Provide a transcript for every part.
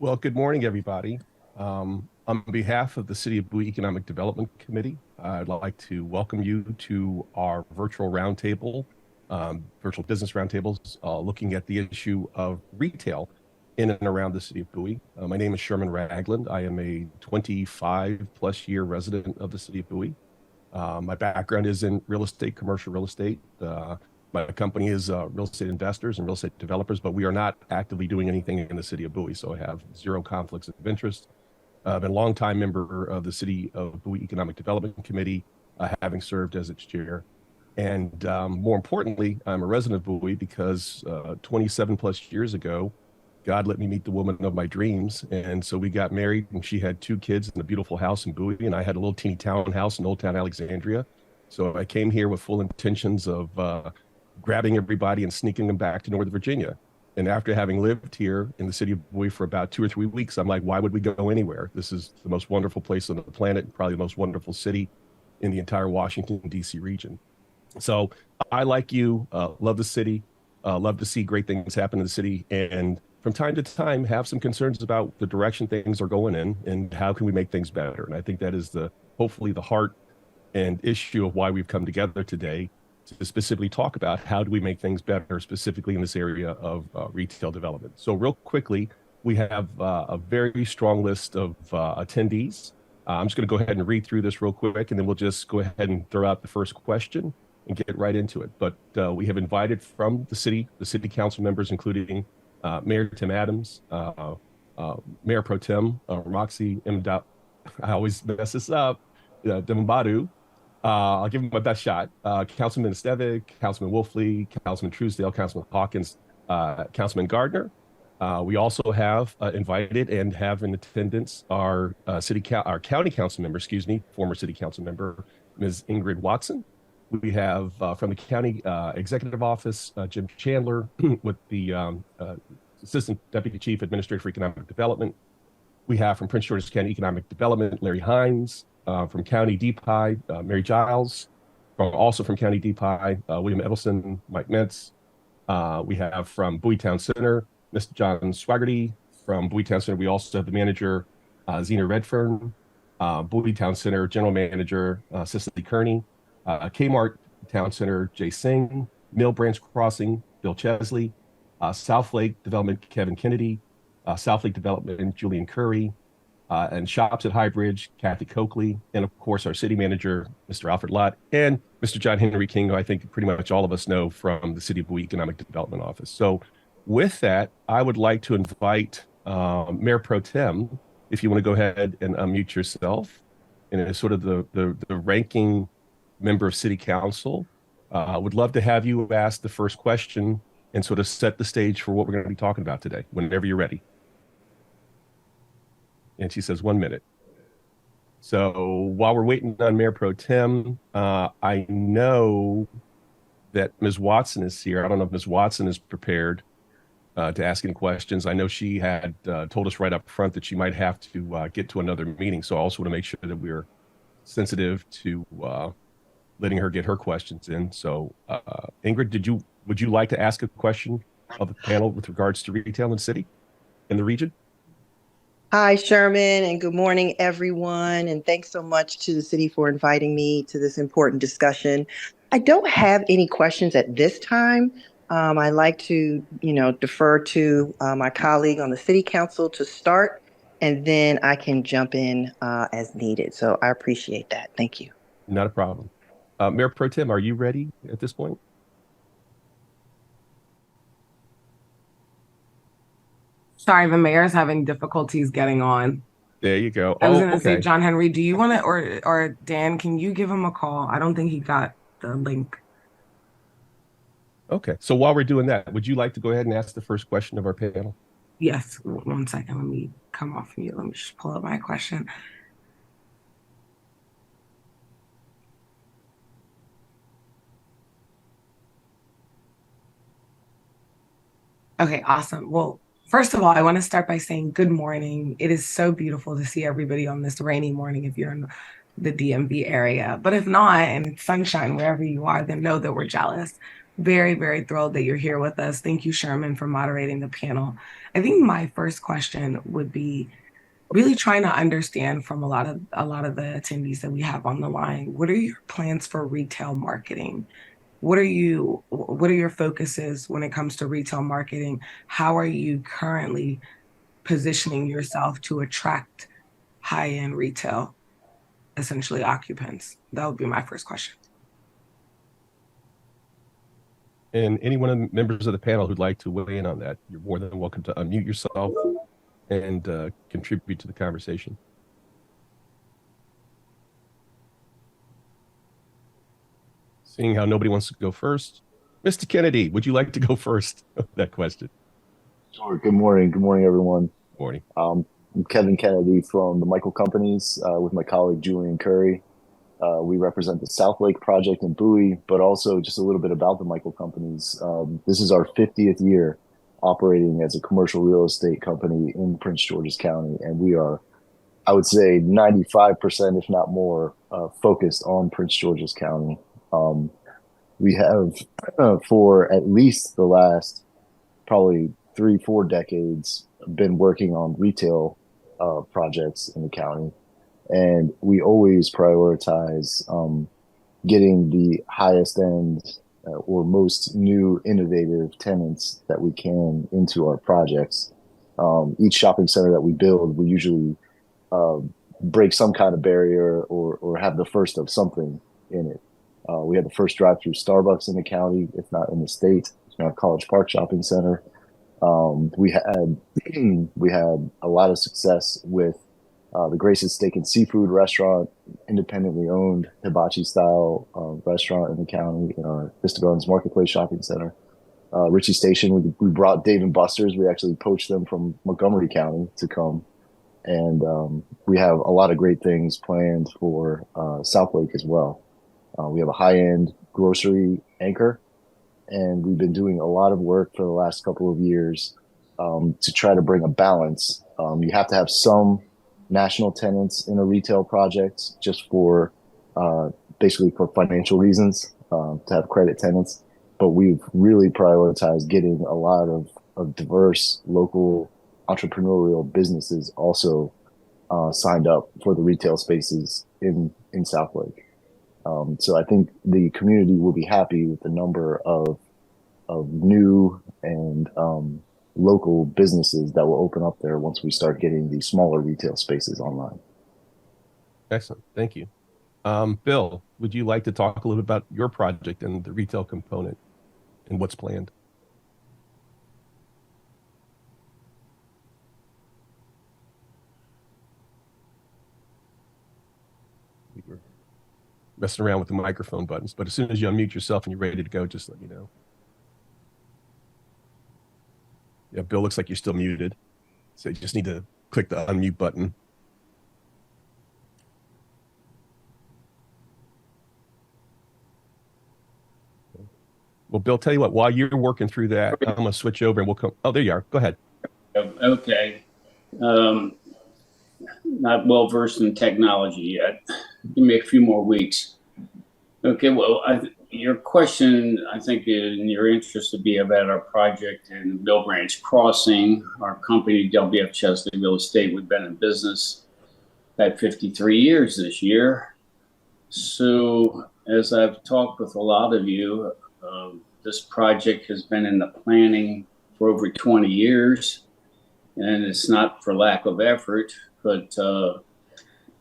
Well, good morning, everybody. On behalf of the City of Bowie Economic Development Committee, I'd like to welcome you to our virtual roundtable, virtual business roundtables, looking at the issue of retail in and around the City of Bowie. My name is Sherman Ragland. I am a 25 plus year resident of the City of Bowie. My background is in real estate, commercial real estate. My company is real estate investors and real estate developers, but we are not actively doing anything in the City of Bowie, so I have zero conflicts of interest. I've been a longtime member of the City of Bowie Economic Development Committee, having served as its chair. And more importantly, I'm a resident of Bowie because 27 plus years ago, God let me meet the woman of my dreams. And so we got married, and she had two kids in a beautiful house in Bowie, and I had a little teeny townhouse in Old Town Alexandria. So I came here with full intentions of grabbing everybody and sneaking them back to Northern Virginia. And after having lived here in the city of Bowie for about 2 or 3 weeks, I'm like, why would we go anywhere? This is the most wonderful place on the planet, probably the most wonderful city in the entire Washington, D.C. region. So I, like you, love the city, love to see great things happen in the city, and from time to time have some concerns about the direction things are going in and how can we make things better. And I think that is hopefully the heart and issue of why we've come together today to specifically talk about how do we make things better, specifically in this area of retail development. So real quickly, we have a very strong list of attendees. I'm just going to go ahead and read through this real quick, and then we'll just go ahead and throw out the first question and get right into it. But we have invited from the city council members, including Mayor Tim Adams, Mayor Pro Tem Roxy Mda, I always mess this up, Demambadu. I'll give him my best shot. Councilman Estevik, Councilman Wolfley, Councilman Truesdale, Councilman Hawkins, Councilman Gardner. We also have invited and have in attendance our our county council member, former city council member, Ms. Ingrid Watson. We have from the county executive office, Jim Chandler, with the Assistant Deputy Chief Administrator for Economic Development. We have from Prince George's County Economic Development, Larry Hines. From County DPI, Mary Giles. Also from County DPI, William Edelson, Mike Mentz. We have from Bowie Town Center, Mr. John Swaggerty. From Bowie Town Center, we also have the manager, Zena Redfern. Bowie Town Center General Manager, Cicely Kearney. Kmart Town Center, Jay Singh. Mill Branch Crossing, Bill Chesley. South Lake Development, Kevin Kennedy. South Lake Development, Julian Curry. And Shops at Highbridge, Kathy Coakley, and of course our city manager, Mr. Alfred Lott, and Mr. John Henry King, who I think pretty much all of us know from the City of Bowie Economic Development Office. So with that, I would like to invite Mayor Pro Tem, if you want to go ahead and unmute yourself, and as sort of the ranking member of City Council. I would love to have you ask the first question and sort of set the stage for what we're going to be talking about today, whenever you're ready. And she says 1 minute. So while we're waiting on Mayor Pro Tem, I know that Ms. Watson is here. I don't know if Ms. Watson is prepared to ask any questions. I know she had told us right up front that she might have to get to another meeting. So I also want to make sure that we're sensitive to letting her get her questions in. So Ingrid, would you like to ask a question of the panel with regards to retail in the city, in the region? Hi, Sherman, and good morning, everyone. And thanks so much to the city for inviting me to this important discussion. I don't have any questions at this time. I like to, defer to my colleague on the city council to start, and then I can jump in as needed. So I appreciate that. Thank you. Not a problem. Mayor Pro Tem, are you ready at this point? Sorry, the mayor's having difficulties getting on. There you go. I was going to say, John Henry, do you want to, or Dan, can you give him a call? I don't think he got the link. Okay. So while we're doing that, would you like to go ahead and ask the first question of our panel? Yes. 1 second. Let me come off mute. Let me just pull up my question. Okay, awesome. Well, first of all, I want to start by saying good morning. It is so beautiful to see everybody on this rainy morning if you're in the DMV area. But if not, and it's sunshine wherever you are, then know that we're jealous. Very, very thrilled that you're here with us. Thank you, Sherman, for moderating the panel. I think my first question would be really trying to understand from a lot of the attendees that we have on the line, what are your plans for retail marketing? What are your focuses when it comes to retail marketing? How are you currently positioning yourself to attract high-end retail, essentially occupants? That would be my first question. And any one of the members of the panel who'd like to weigh in on that, you're more than welcome to unmute yourself and contribute to the conversation. Seeing how nobody wants to go first, Mr. Kennedy, would you like to go first? That question. Sure. Good morning. Good morning, everyone. Morning. I'm Kevin Kennedy from the Michael Companies with my colleague Julian Curry. We represent the South Lake project in Bowie, but also just a little bit about the Michael Companies. This is our 50th year operating as a commercial real estate company in Prince George's County, and we are, I would say, 95%, if not more, focused on Prince George's County. We have, for at least the last probably 3-4 decades, been working on retail projects in the county. And we always prioritize getting the highest end or most new innovative tenants that we can into our projects. Each shopping center that we build, we usually break some kind of barrier or have the first of something in it. We had the first drive-through Starbucks in the county, if not in the state. It's our College Park Shopping Center. We had a lot of success with the Grace's Steak and Seafood restaurant, independently owned hibachi style restaurant in the county in our Vista Gardens Marketplace Shopping Center. Ritchie Station, we brought Dave & Buster's. We actually poached them from Montgomery County to come. And we have a lot of great things planned for South Lake as well. We have a high-end grocery anchor, and we've been doing a lot of work for the last couple of years to try to bring a balance. You have to have some national tenants in a retail project just for basically for financial reasons, to have credit tenants. But we've really prioritized getting a lot of diverse local entrepreneurial businesses also signed up for the retail spaces in South Lake. So I think the community will be happy with the number of new and local businesses that will open up there once we start getting the smaller retail spaces online. Excellent. Thank you. Bill, would you like to talk a little bit about your project and the retail component and what's planned? We were messing around with the microphone buttons, but as soon as you unmute yourself and you're ready to go, just let me know. Yeah, Bill, looks like you're still muted. So you just need to click the unmute button. Well, Bill, tell you what, while you're working through that, I'm going to switch over and we'll come. Oh, there you are. Go ahead. Okay. Not well versed in technology yet. Give me a few more weeks. Okay, well, your question, I think, in your interest would be about our project in Mill Branch Crossing. Our company, WF Chesley Real Estate, we've been in business about 53 years this year. So as I've talked with a lot of you, this project has been in the planning for over 20 years, and it's not for lack of effort, but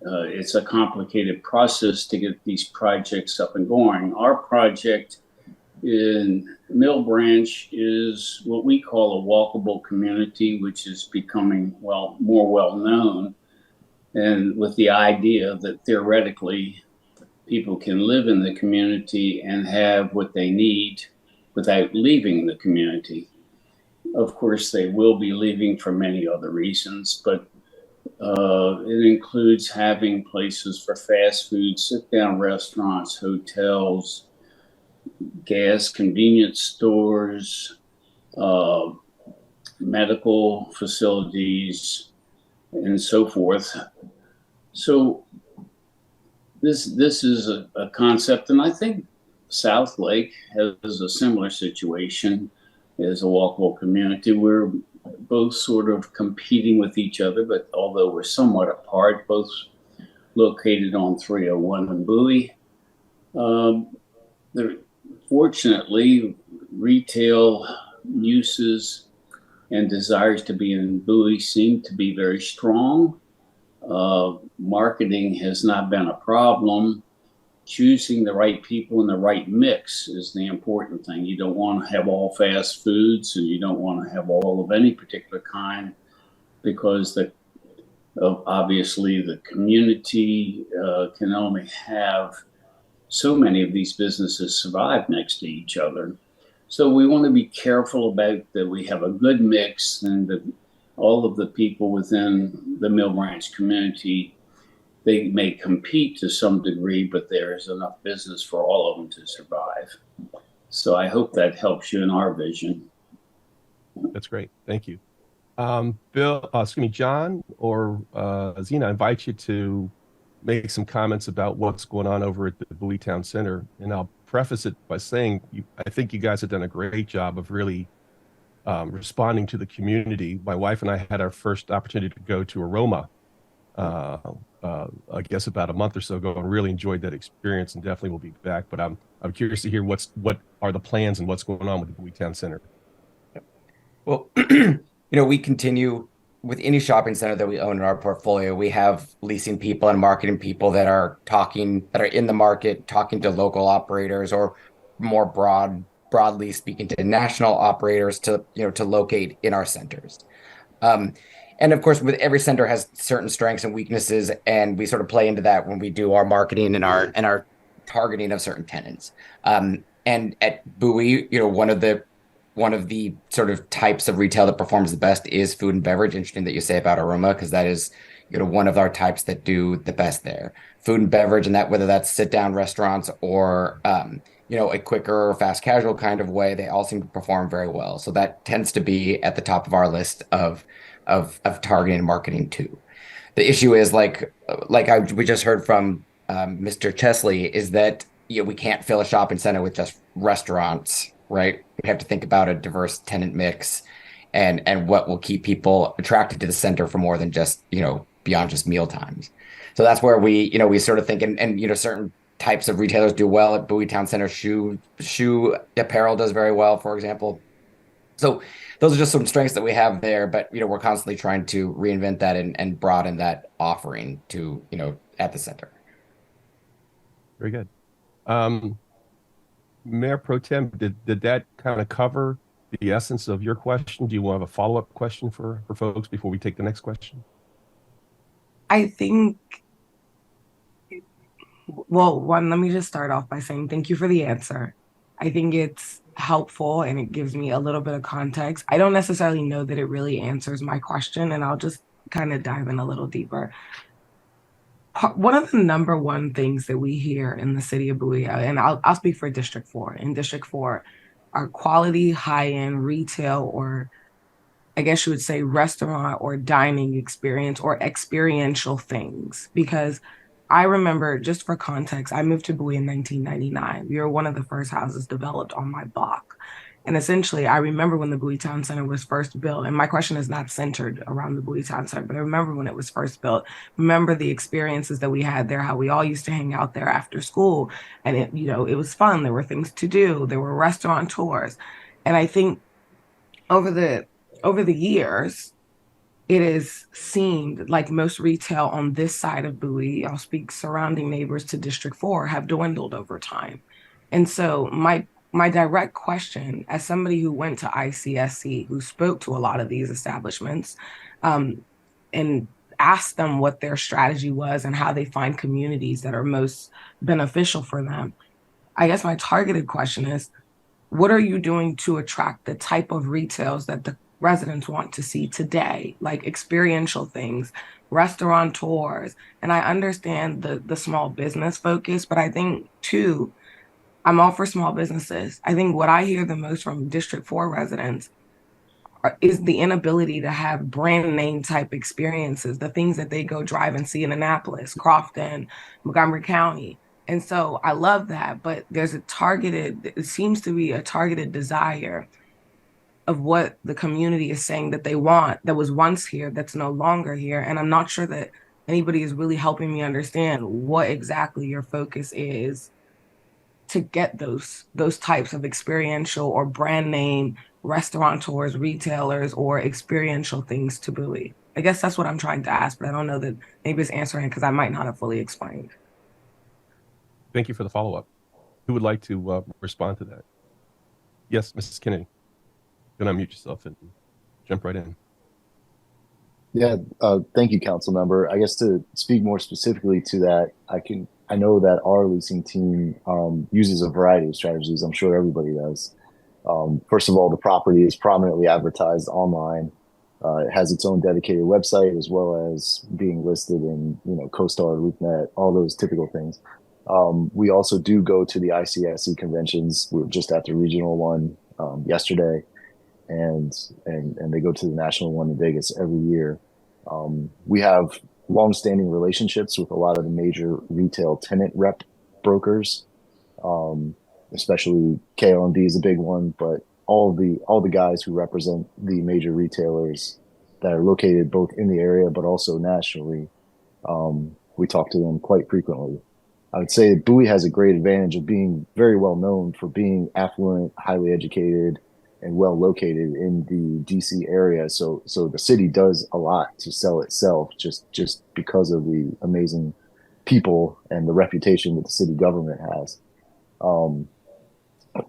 it's a complicated process to get these projects up and going. Our project in Mill Branch is what we call a walkable community, which is becoming more well known, and with the idea that theoretically people can live in the community and have what they need without leaving the community. Of course, they will be leaving for many other reasons, but it includes having places for fast food, sit-down restaurants, hotels, gas convenience stores, medical facilities, and so forth. So this is a concept, and I think South Lake has a similar situation as a walkable community. We're both sort of competing with each other, but although we're somewhat apart, both located on 301 in Bowie. Fortunately, retail uses and desires to be in Bowie seem to be very strong. Marketing has not been a problem. Choosing the right people and the right mix is the important thing. You don't want to have all fast foods, and you don't want to have all of any particular kind, because obviously the community can only have so many of these businesses survive next to each other. So we want to be careful about that we have a good mix, and that all of the people within the Mill Branch community, they may compete to some degree, but there is enough business for all of them to survive. So I hope that helps you in our vision. That's great. Thank you. John or Zena, I invite you to make some comments about what's going on over at the Bowie Town Center. And I'll preface it by saying, I think you guys have done a great job of really responding to the community. My wife and I had our first opportunity to go to Aroma, I guess about a month or so ago, and really enjoyed that experience, and definitely will be back. But I'm curious to hear what are the plans and what's going on with the Bowie Town Center. Well, we continue with any shopping center that we own in our portfolio. We have leasing people and marketing people that are in the market, talking to local operators, or more broadly speaking, to national operators to locate in our centers. And of course, with every center has certain strengths and weaknesses, and we sort of play into that when we do our marketing and our targeting of certain tenants. And at Bowie, one of the sort of types of retail that performs the best is food and beverage. Interesting that you say about Aroma, because that is one of our types that do the best there. Food and beverage, and that whether that's sit down restaurants or a quicker or fast casual kind of way, they all seem to perform very well. So that tends to be at the top of our list of targeting and marketing too. The issue is we just heard from Mr. Chesley, is that we can't fill a shopping center with just restaurants, right? We have to think about a diverse tenant mix and what will keep people attracted to the center for more than just, beyond just meal times. So that's where we sort of think, and certain types of retailers do well at Bowie Town Center. Shoe apparel does very well, for example. So those are just some strengths that we have there, but we're constantly trying to reinvent that and broaden that offering to at the center. Very good. Mayor Pro Tem, did that kind of cover the essence of your question? Do you want to have a follow-up question for folks before we take the next question? I think, well, let me just start off by saying thank you for the answer. I think it's helpful and it gives me a little bit of context. I don't necessarily know that it really answers my question, and I'll just kind of dive in a little deeper. One of the number one things that we hear in the city of Bowie, and I'll speak for District 4. In District 4, are quality, high-end retail, or I guess you would say restaurant or dining experience or experiential things. Because I remember, just for context, I moved to Bowie in 1999. We were one of the first houses developed on my block. And essentially, I remember when the Bowie Town Center was first built, and my question is not centered around the Bowie Town Center, but I remember when it was first built, remember the experiences that we had there, how we all used to hang out there after school. And it was fun. There were things to do. There were restaurant tours. And I think over the years, it has seemed like most retail on this side of Bowie, I'll speak surrounding neighbors to District 4, have dwindled over time. And so my direct question, as somebody who went to ICSC, who spoke to a lot of these establishments, and asked them what their strategy was and how they find communities that are most beneficial for them, I guess my targeted question is, what are you doing to attract the type of retails that the residents want to see today, like experiential things, restaurant tours? And I understand the small business focus, but I think too, I'm all for small businesses. I think what I hear the most from District 4 residents is the inability to have brand name type experiences, the things that they go drive and see in Annapolis, Crofton, Montgomery County. And so I love that, but it seems to be a targeted desire of what the community is saying that they want, that was once here, that's no longer here. And I'm not sure that anybody is really helping me understand what exactly your focus is to get those types of experiential or brand name restaurateurs, retailers, or experiential things to Bowie. I guess that's what I'm trying to ask, but I don't know that anybody's answering because I might not have fully explained. Thank you for the follow-up. Who would like to respond to that? Yes, Mrs. Kennedy. You can unmute yourself and jump right in. Yeah, thank you, council member. I guess to speak more specifically to that, I know that our leasing team uses a variety of strategies. I'm sure everybody does. First of all, the property is prominently advertised online. It has its own dedicated website, as well as being listed in, CoStar, LoopNet, all those typical things. We also do go to the ICSC conventions. We were just at the regional one yesterday, and they go to the national one in Vegas every year. We have long-standing relationships with a lot of the major retail tenant rep brokers, especially KLMD is a big one, but all the guys who represent the major retailers that are located both in the area but also nationally, we talk to them quite frequently. I would say Bowie has a great advantage of being very well known for being affluent, highly educated, and well located in the DC area. So the city does a lot to sell itself just because of the amazing people and the reputation that the city government has.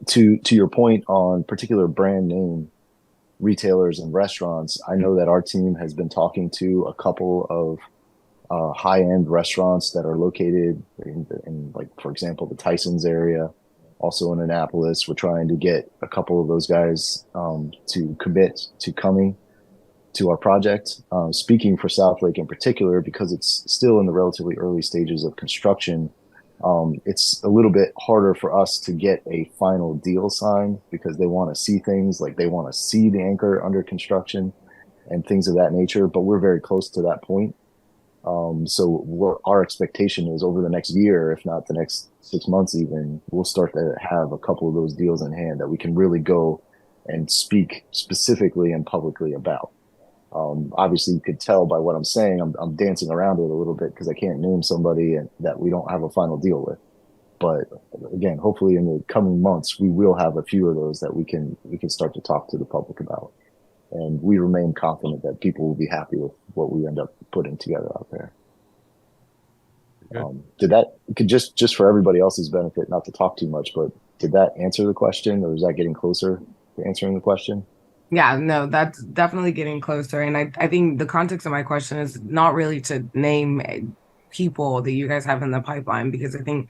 To your point on particular brand name retailers and restaurants, I know that our team has been talking to a couple of high-end restaurants that are located in, like, for example, the Tyson's area, also in Annapolis. We're trying to get a couple of those guys to commit to coming to our project. Speaking for Southlake in particular, because it's still in the relatively early stages of construction, it's a little bit harder for us to get a final deal signed because they want to see things, like they want to see the anchor under construction and things of that nature. But we're very close to that point. So our expectation is over the next year, if not the next 6 months even, we'll start to have a couple of those deals in hand that we can really go and speak specifically and publicly about. Obviously, you could tell by what I'm saying, I'm dancing around it a little bit because I can't name somebody that we don't have a final deal with. But again, hopefully in the coming months, we will have a few of those that we can start to talk to the public about. And we remain confident that people will be happy with what we end up putting together out there. Just for everybody else's benefit, not to talk too much, but did that answer the question, or is that getting closer to answering the question? Yeah, no, that's definitely getting closer. And I think the context of my question is not really to name people that you guys have in the pipeline, because I think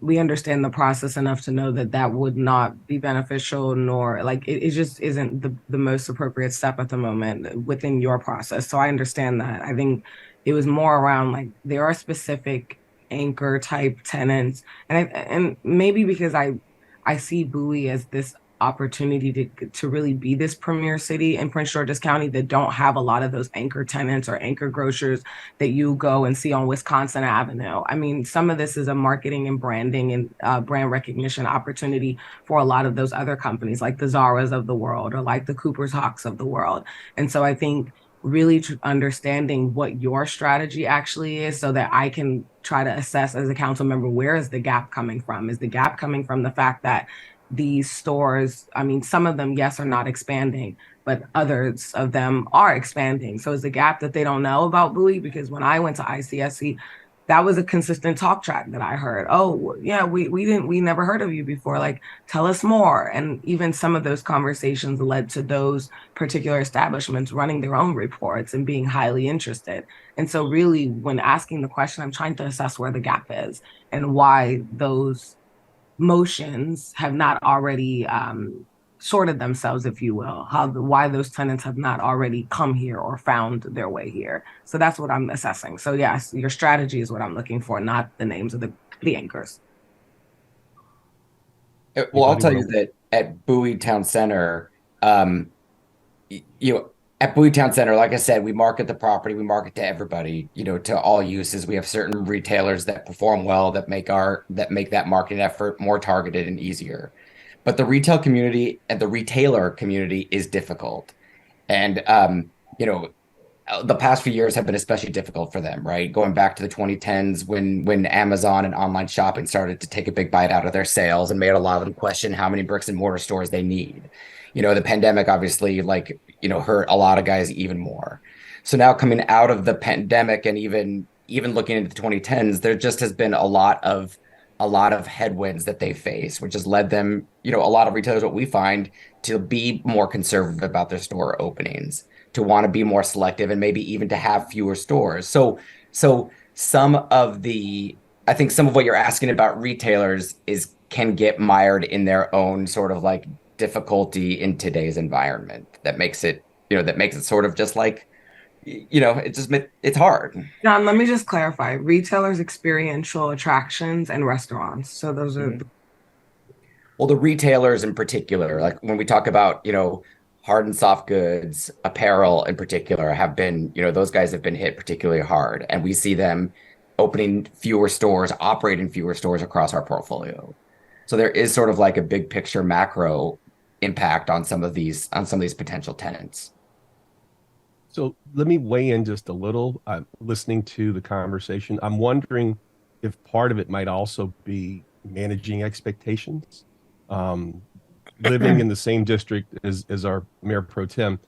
we understand the process enough to know that would not be beneficial, nor like it just isn't the most appropriate step at the moment within your process. So I understand that. I think it was more around like there are specific anchor type tenants, and maybe because I see Bowie as this opportunity to really be this premier city in Prince George's County that don't have a lot of those anchor tenants or anchor grocers that you go and see on Wisconsin Avenue. I mean, some of this is a marketing and branding and brand recognition opportunity for a lot of those other companies like the Zaras of the world or like the Cooper's Hawks of the world. And so I think really understanding what your strategy actually is so that I can try to assess as a council member, where is the gap coming from? Is the gap coming from the fact that these stores, I mean, some of them, yes, are not expanding, but others of them are expanding. So it's a gap that they don't know about Bowie, because when I went to ICSC, that was a consistent talk track that I heard. Oh, yeah, we never heard of you before. Like, tell us more. And even some of those conversations led to those particular establishments running their own reports and being highly interested. And so really, when asking the question, I'm trying to assess where the gap is and why those motions have not already sorted themselves, if you will, why those tenants have not already come here or found their way here. So that's what I'm assessing. So yes, your strategy is what I'm looking for, not the names of the anchors. Well, I'll tell you that at Bowie Town Center, you know, at Bowie Town Center, like I said, we market the property, we market to everybody, to all uses. We have certain retailers that perform well, that make that marketing effort more targeted and easier. But the retail community and the retailer community is difficult. And the past few years have been especially difficult for them, right? Going back to the 2010s when Amazon and online shopping started to take a big bite out of their sales and made a lot of them question how many bricks and mortar stores they need. The pandemic obviously hurt a lot of guys even more. So now coming out of the pandemic and even looking into the 2010s, there just has been a lot of headwinds that they face, which has led them, a lot of retailers, what we find, to be more conservative about their store openings, to want to be more selective, and maybe even to have fewer stores. So I think some of what you're asking about retailers can get mired in their own sort of like difficulty in today's environment that makes it sort of just like, it's hard. John, let me just clarify. Retailers, experiential attractions, and restaurants. So those are Well, the retailers in particular, like when we talk about, hard and soft goods, apparel in particular, have been, those guys have been hit particularly hard. And we see them opening fewer stores, operating fewer stores across our portfolio. So there is sort of like a big picture macro impact on some of these potential tenants. So let me weigh in just a little. Listening to the conversation, I'm wondering if part of it might also be managing expectations. Living in the same district as our Mayor Pro Tem,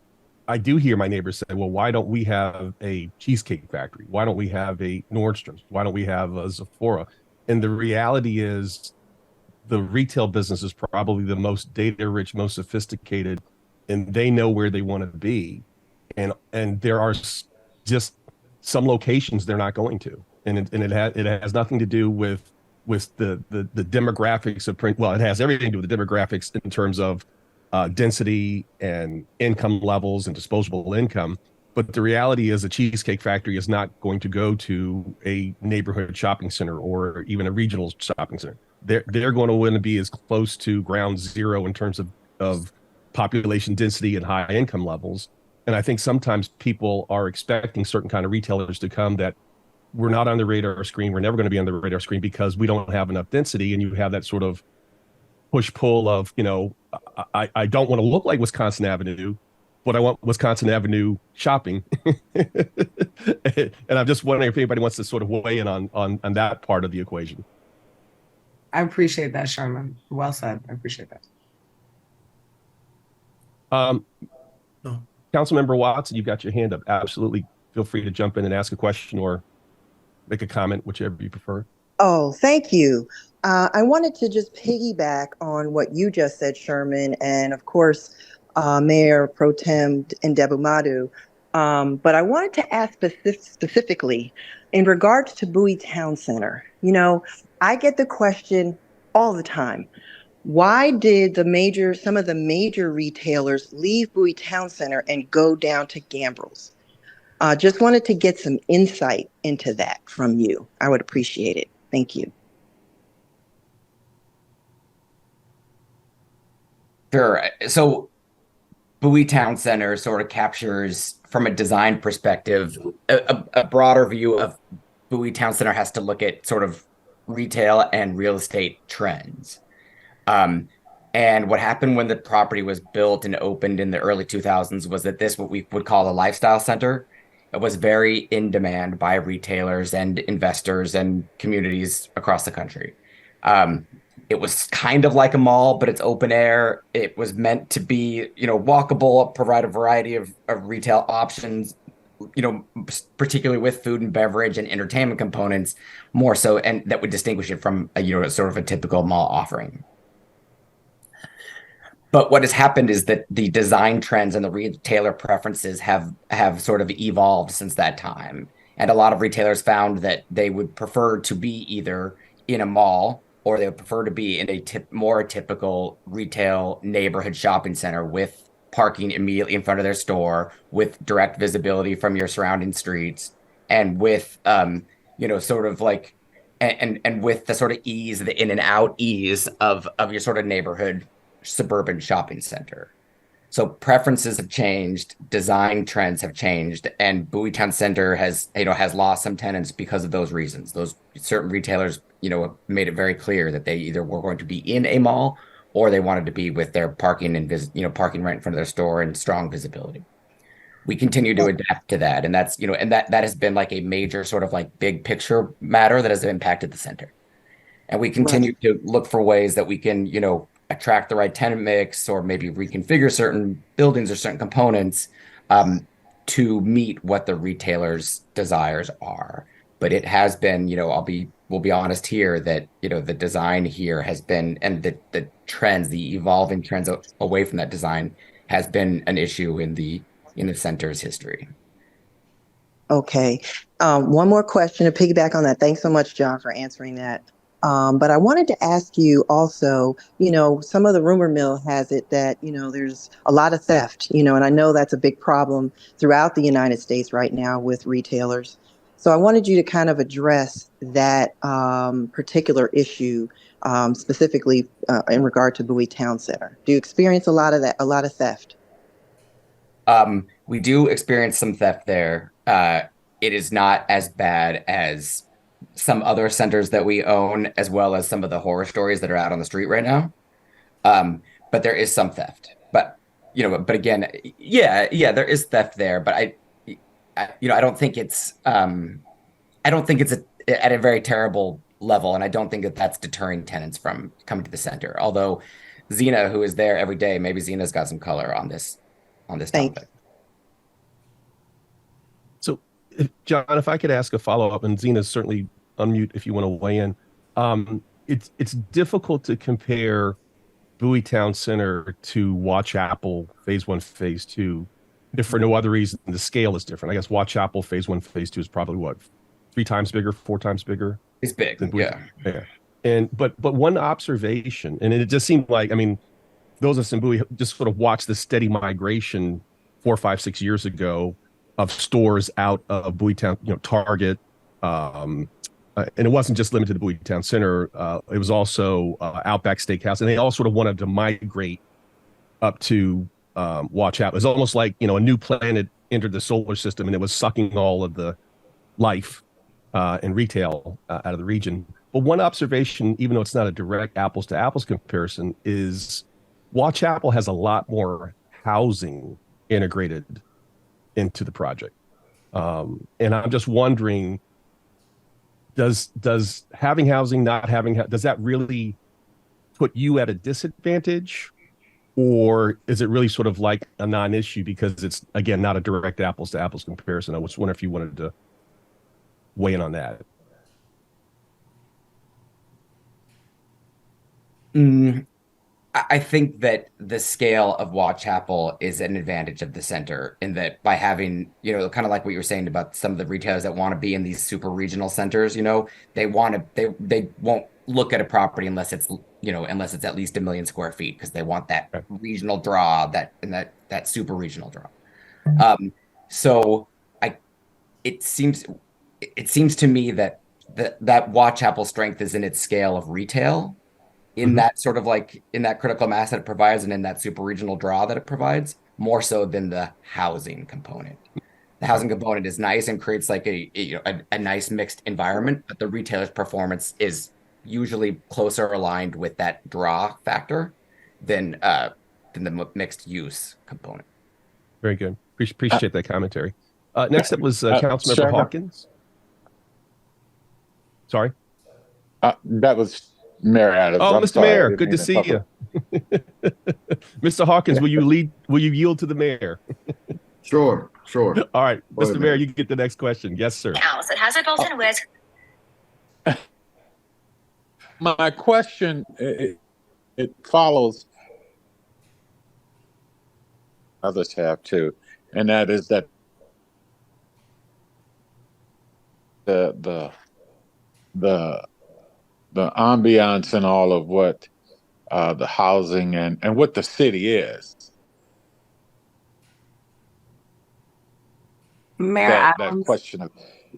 I do hear my neighbors say, well, why don't we have a Cheesecake Factory? Why don't we have a Nordstrom's? Why don't we have a Sephora? And the reality is the retail business is probably the most data rich, most sophisticated, and they know where they want to be. And there are just some locations they're not going to, and it has nothing to do with the demographics of print. Well, it has everything to do with the demographics in terms of density and income levels and disposable income. But the reality is, a Cheesecake Factory is not going to go to a neighborhood shopping center or even a regional shopping center. They're going to want to be as close to ground zero in terms of population density and high income levels. And I think sometimes people are expecting certain kind of retailers to come that we're not on the radar screen. We're never going to be on the radar screen because we don't have enough density. And you have that sort of push pull of, I don't want to look like Wisconsin Avenue, but I want Wisconsin Avenue shopping. And I'm just wondering if anybody wants to sort of weigh in on that part of the equation. I appreciate that, Sherman. Well said. I appreciate that. No. Councilmember Watson, you've got your hand up. Absolutely. Feel free to jump in and ask a question or make a comment, whichever you prefer. Oh, thank you. I wanted to just piggyback on what you just said, Sherman, and of course, Mayor Pro Tem Ndebumadu. But I wanted to ask specifically in regards to Bowie Town Center. I get the question all the time. Why did some of the major retailers leave Bowie Town Center and go down to Gambril's? Just wanted to get some insight into that from you. I would appreciate it. Thank you. Sure. So Bowie Town Center sort of captures, from a design perspective, a broader view of Bowie Town Center has to look at sort of retail and real estate trends. And what happened when the property was built and opened in the early 2000s was that what we would call a lifestyle center. It was very in demand by retailers and investors and communities across the country. It was kind of like a mall, but it's open air. It was meant to be, walkable, provide a variety of retail options, particularly with food and beverage and entertainment components more so, and that would distinguish it from sort of a typical mall offering. But what has happened is that the design trends and the retailer preferences have sort of evolved since that time. And a lot of retailers found that they would prefer to be either in a mall or they would prefer to be in a more typical retail neighborhood shopping center with parking immediately in front of their store, with direct visibility from your surrounding streets, and with sort of like and with the sort of ease, the in and out ease of your sort of neighborhood suburban shopping center. So preferences have changed, design trends have changed, and Bowie Town Center has lost some tenants because of those reasons. Those certain retailers, made it very clear that they either were going to be in a mall or they wanted to be with their parking and parking right in front of their store and strong visibility. We continue to adapt to that, and that's and that has been like a major sort of like big picture matter that has impacted the center. And we continue to look for ways that we can, attract the right tenant mix or maybe reconfigure certain buildings or certain components to meet what the retailer's desires are. But it has been, we'll be honest here that, the design here has been, and the trends, the evolving trends away from that design has been an issue in the center's history. Okay. One more question to piggyback on that. Thanks so much, John, for answering that. But I wanted to ask you also, some of the rumor mill has it that, there's a lot of theft, and I know that's a big problem throughout the United States right now with retailers. So I wanted you to kind of address that particular issue, specifically in regard to Bowie Town Center. Do you experience a lot of theft? We do experience some theft there. It is not as bad as some other centers that we own, as well as some of the horror stories that are out on the street right now. But there is some theft. But again, there is theft there. But I don't think it's at a very terrible level, and I don't think that that's deterring tenants from coming to the center. Although Zena, who is there every day, maybe Zena's got some color on this topic. So, John, if I could ask a follow-up, and Zena's certainly unmute if you want to weigh in. It's difficult to compare Bowie Town Center to Watch Apple Phase 1, Phase 2, if for no other reason the scale is different. I guess Watch Apple Phase 1, Phase 2 is probably what, 3 times bigger, 4 times bigger? It's big, yeah. And but one observation, and it just seemed like, those of us in Bowie just sort of watched the steady migration 4, 5, 6 years ago of stores out of Bowie Town, Target, and it wasn't just limited to the Bowie Town Center. It was also Outback Steakhouse, and they all sort of wanted to migrate up to Watch Out. It was almost like a new planet entered the solar system, and it was sucking all of the life and retail out of the region. But one observation, even though it's not a direct apples to apples comparison, is Watch Apple has a lot more housing integrated into the project, and I'm just wondering, does having housing, not having, does that really put you at a disadvantage, or is it really sort of like a non-issue because it's, again, not a direct apples to apples comparison? I was wondering if you wanted to weigh in on that. I think that the scale of Watch Apple is an advantage of the center, in that by having, kind of like what you were saying about some of the retailers that want to be in these super regional centers, they won't look at a property unless it's at least 1 million square feet, because they want that regional draw, that super regional draw. So it seems to me that that Watch Apple strength is in its scale of retail, in that sort of like in that critical mass that it provides, and in that super regional draw that it provides, more so than the housing component. The housing component is nice and creates like a nice mixed environment, but the retailer's performance is usually closer aligned with that draw factor than the mixed use component. Very good. Appreciate that commentary. Next up was Councilmember Hawkins. Sorry? That was Mayor Adams. Oh, Mr. Mayor, good to see you. Mr. Hawkins, will you yield to the mayor? Sure. All right, Mr. Mayor, you get the next question. Yes, sir. My question, it follows others have too, and that is that the ambiance and all of what the housing and what the city is. Mayor that Adams, question of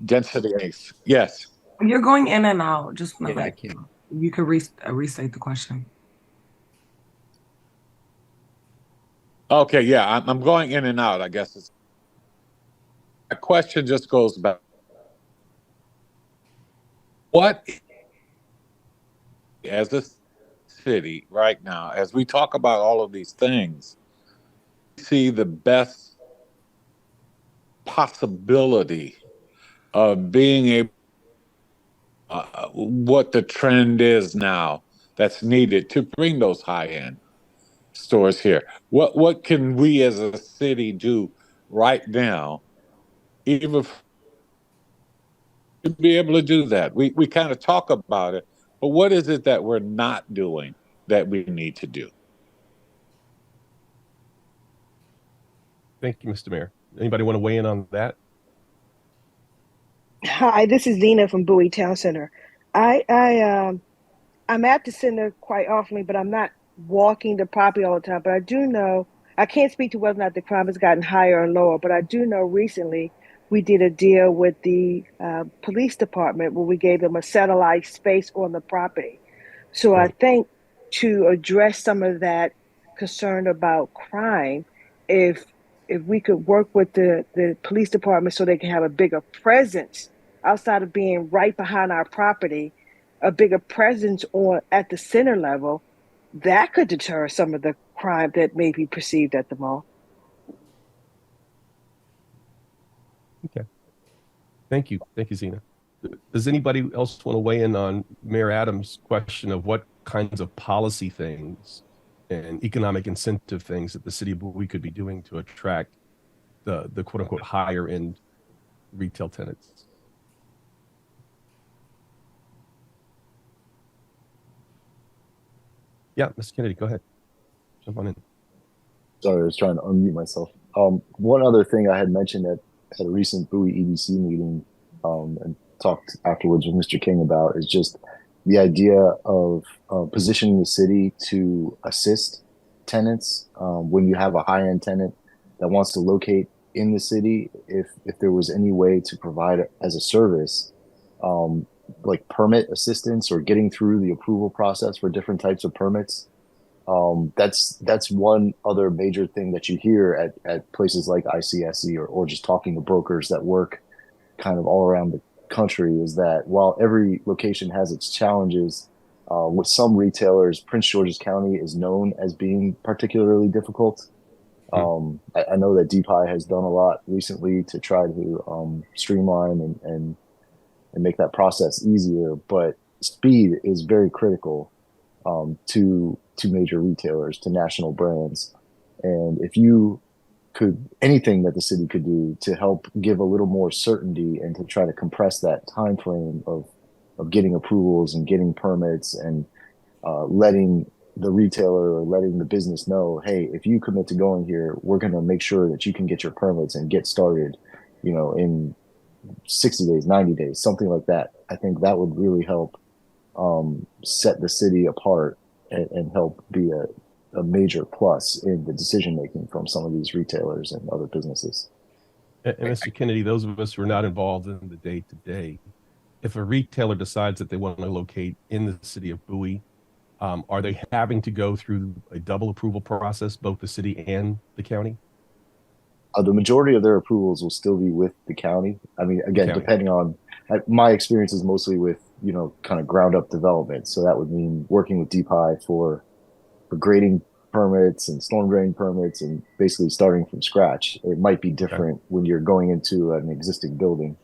density. Yes. you're going in and out. Just Yeah, like you could restate the question. Okay, yeah, I'm going in and out. I guess my question just goes back. What, as a city right now, as we talk about all of these things, see the best possibility of being able, what the trend is now that's needed to bring those high end stores here. What can we as a city do right now, even to be able to do that? We kind of talk about it, but what is it that we're not doing that we need to do? Thank you, Mr. Mayor. Anybody want to weigh in on that? Hi, this is Dina from Bowie Town Center. I'm at the center quite often, but I'm not walking the property all the time. But I do know I can't speak to whether or not the crime has gotten higher or lower. But I do know recently we did a deal with the police department where we gave them a satellite space on the property. So I Right. think to address some of that concern about crime, if if we could work with the police department so they can have a bigger presence outside of being right behind our property, a bigger presence on at the center level, that could deter some of the crime that may be perceived at the mall. Okay. Thank you. Thank you, Zena. Does anybody else want to weigh in on Mayor Adams' question of what kinds of policy things and economic incentive things that the city of Bowie could be doing to attract the quote unquote higher end retail tenants? Yeah, Mr. Kennedy, go ahead. Jump on in. Sorry, I was trying to unmute myself. One other thing I had mentioned at a recent Bowie EDC meeting, and talked afterwards with Mr. King about is just the idea of positioning the city to assist tenants when you have a high-end tenant that wants to locate in the city. If there was any way to provide it as a service, um, like permit assistance or getting through the approval process for different types of permits, that's one other major thing that you hear at places like ICSC or just talking to brokers that work kind of all around the country, is that while every location has its challenges, with some retailers, Prince George's County is known as being particularly difficult. I know that DPI has done a lot recently to try to streamline and make that process easier, but speed is very critical to major retailers, to national brands. And if you could, anything that the city could do to help give a little more certainty and to try to compress that time frame of getting approvals and getting permits and letting the retailer or letting the business know, hey, if you commit to going here, we're going to make sure that you can get your permits and get started, in 60 days, 90 days, something like that. I think that would really help set the city apart and help be a major plus in the decision making from some of these retailers and other businesses. And Mr. Kennedy, those of us who are not involved in the day to day, if a retailer decides that they want to locate in the city of Bowie, are they having to go through a double approval process, both the city and the county? The majority of their approvals will still be with the county. I mean, again, depending on my experience is mostly with, kind of ground up development. So that would mean working with DPI for grading permits and storm drain permits and basically starting from scratch. It might be different when you're going into an existing building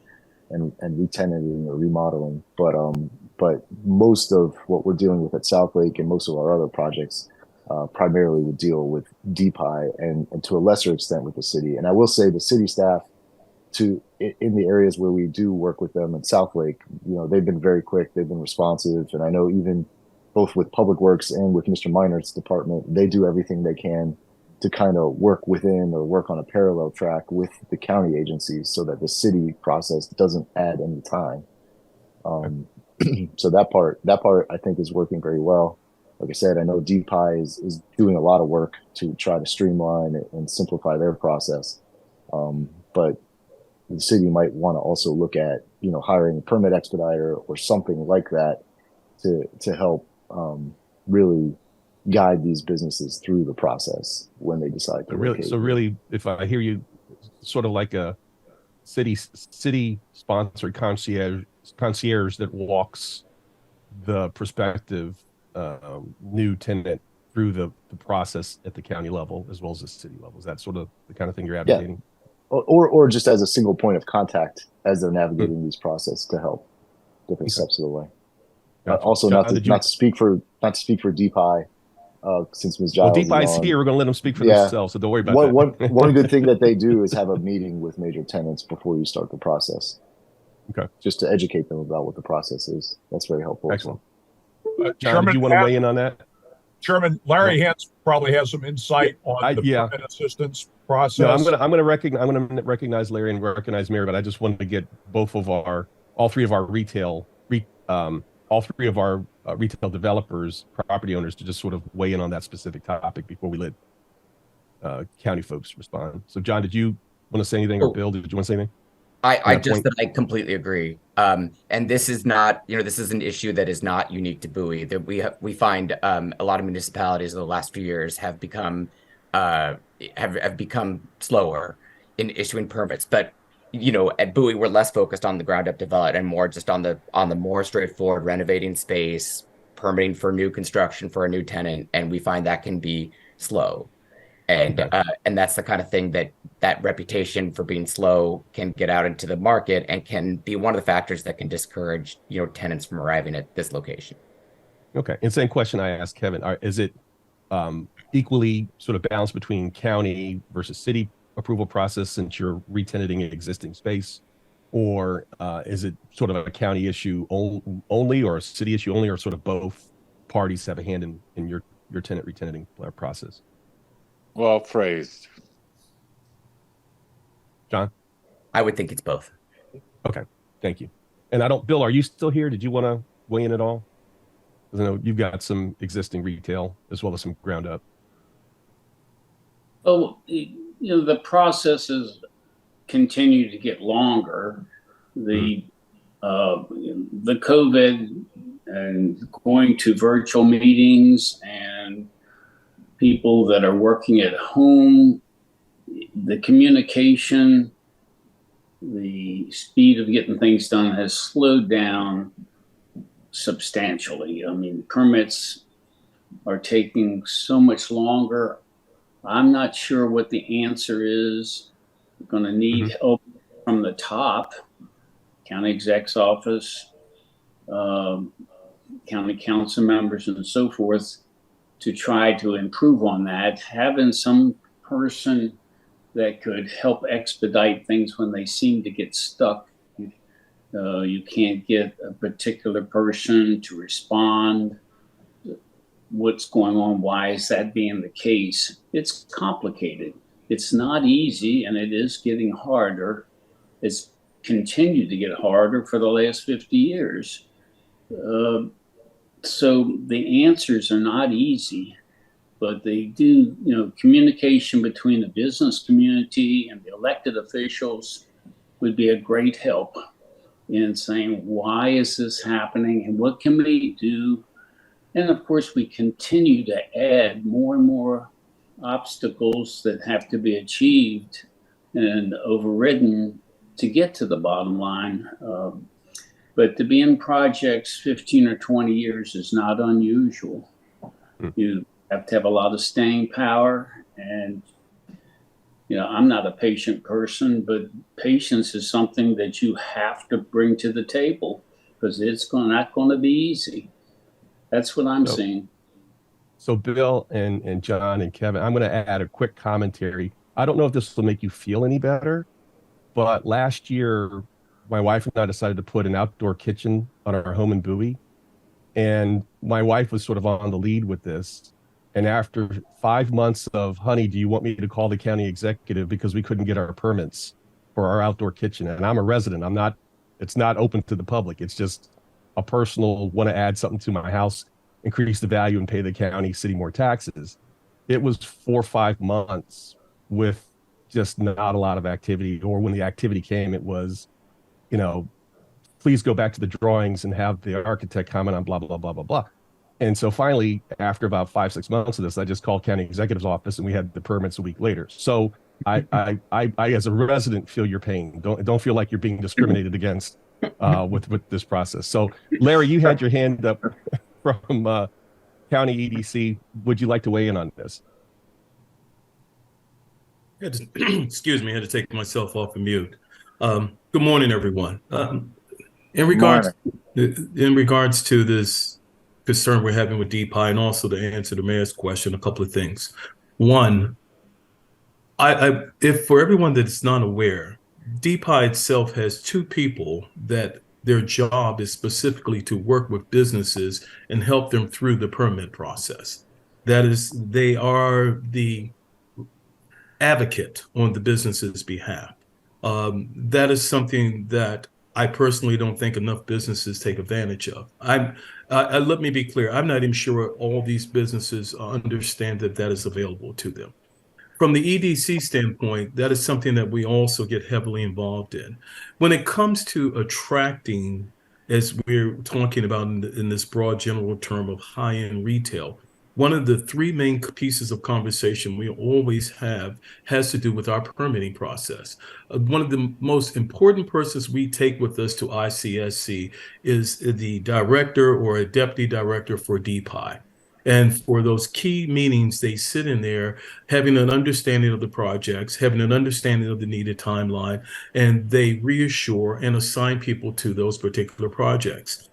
and re-tenanting or remodeling. But most of what we're dealing with at South Lake and most of our other projects primarily would deal with DPI and to a lesser extent with the city. And I will say the city staff in the areas where we do work with them in South Lake, they've been very quick, they've been responsive. And I know even both with Public Works and with Mr. Minert's department, they do everything they can to kind of work within or work on a parallel track with the county agencies so that the city process doesn't add any time. So that part I think is working very well. Like I said, I know DPI is doing a lot of work to try to streamline and simplify their process. But the city might want to also look at, hiring a permit expediter or something like that to help really guide these businesses through the process when they decide to locate. So really, if I hear you, sort of like a city sponsored concierge that walks the prospective new tenant through the process at the county level as well as the city level. Is that sort of the kind of thing you're advocating? Yeah. Or just as a single point of contact as they're navigating these process to help different steps of the way. Gotcha. Also, John, not to speak for DeepEye, since Ms. Giles is DeepEye's on. here. We're going to let them speak for themselves, so don't worry about that. One good thing that they do is have a meeting with major tenants before you start the process. Okay. Just to educate them about what the process is. That's very helpful. Excellent. John, Chairman, do you want to weigh in on that? Chairman, Larry Hance probably has some insight on the permit assistance process. No, I'm going to recognize Larry and recognize Mary, but I just wanted to get all three of our retail developers, property owners, to just sort of weigh in on that specific topic before we let county folks respond. So, John, did you want to say anything, or Bill, did you want to say anything? I completely agree. And this is not, this is an issue that is not unique to Bowie. That we find a lot of municipalities in the last few years have become slower in issuing permits. But at Bowie, we're less focused on the ground up development and more just on the more straightforward renovating space, permitting for new construction for a new tenant, and we find that can be slow. And that's the kind of thing that reputation for being slow can get out into the market and can be one of the factors that can discourage tenants from arriving at this location. Okay. And same question I asked Kevin. Is it equally sort of balanced between county versus city approval process since you're re-tenanting an existing space, or is it sort of a county issue only, or a city issue only, or sort of both parties have a hand in your tenant re-tenanting process? Well phrased. John? I would think it's both. Okay, thank you. And Bill, are you still here? Did you want to weigh in at all? Because I know you've got some existing retail as well as some ground up. Oh, the processes continue to get longer. The COVID and going to virtual meetings and people that are working at home, the communication, the speed of getting things done has slowed down substantially. I mean, permits are taking so much longer. I'm not sure what the answer is. We're going to need help from the top, county exec's office, county council members, and so forth, to try to improve on that. Having some person that could help expedite things when they seem to get stuck. You can't get a particular person to respond. What's going on? Why is that being the case? It's complicated. It's not easy, and it is getting harder. It's continued to get harder for the last 50 years. So the answers are not easy, but they do, communication between the business community and the elected officials would be a great help in saying, why is this happening and what can we do? And of course, we continue to add more and more obstacles that have to be achieved and overridden to get to the bottom line. But to be in projects 15 or 20 years is not unusual. You have to have a lot of staying power. And, I'm not a patient person, but patience is something that you have to bring to the table because it's not going to be easy. That's what I'm seeing. So Bill and John and Kevin, I'm going to add a quick commentary. I don't know if this will make you feel any better, but last year, my wife and I decided to put an outdoor kitchen on our home in Bowie. And my wife was sort of on the lead with this. And after 5 months of, honey, do you want me to call the county executive because we couldn't get our permits for our outdoor kitchen? And I'm a resident. It's not open to the public. It's just a personal, want to add something to my house, increase the value and pay the county, city more taxes. It was 4 or 5 months with just not a lot of activity. Or when the activity came, it was, please go back to the drawings and have the architect comment on blah, blah, blah, blah, blah. And so finally, after about 5, 6 months of this, I just called county executive's office and we had the permits a week later. So I as a resident feel your pain. Don't feel like you're being discriminated against with this process. So Larry, you had your hand up from county EDC. Would you like to weigh in on this? Excuse me, I had to take myself off of mute. Good morning, everyone. In regards to this concern we're having with DPI, and also to answer the mayor's question, a couple of things. One, if for everyone that's not aware, DPI itself has two people that their job is specifically to work with businesses and help them through the permit process. That is, they are the advocate on the business's behalf. That is something that I personally don't think enough businesses take advantage of. Let me be clear. I'm not even sure all these businesses understand that that is available to them. From the EDC standpoint, that is something that we also get heavily involved in. When it comes to attracting, as we're talking about in this broad general term of high-end retail, one of the three main pieces of conversation we always have has to do with our permitting process. One of the most important persons we take with us to ICSC is the director or a deputy director for DPI. And for those key meetings, they sit in there having an understanding of the projects, having an understanding of the needed timeline, and they reassure and assign people to those particular projects.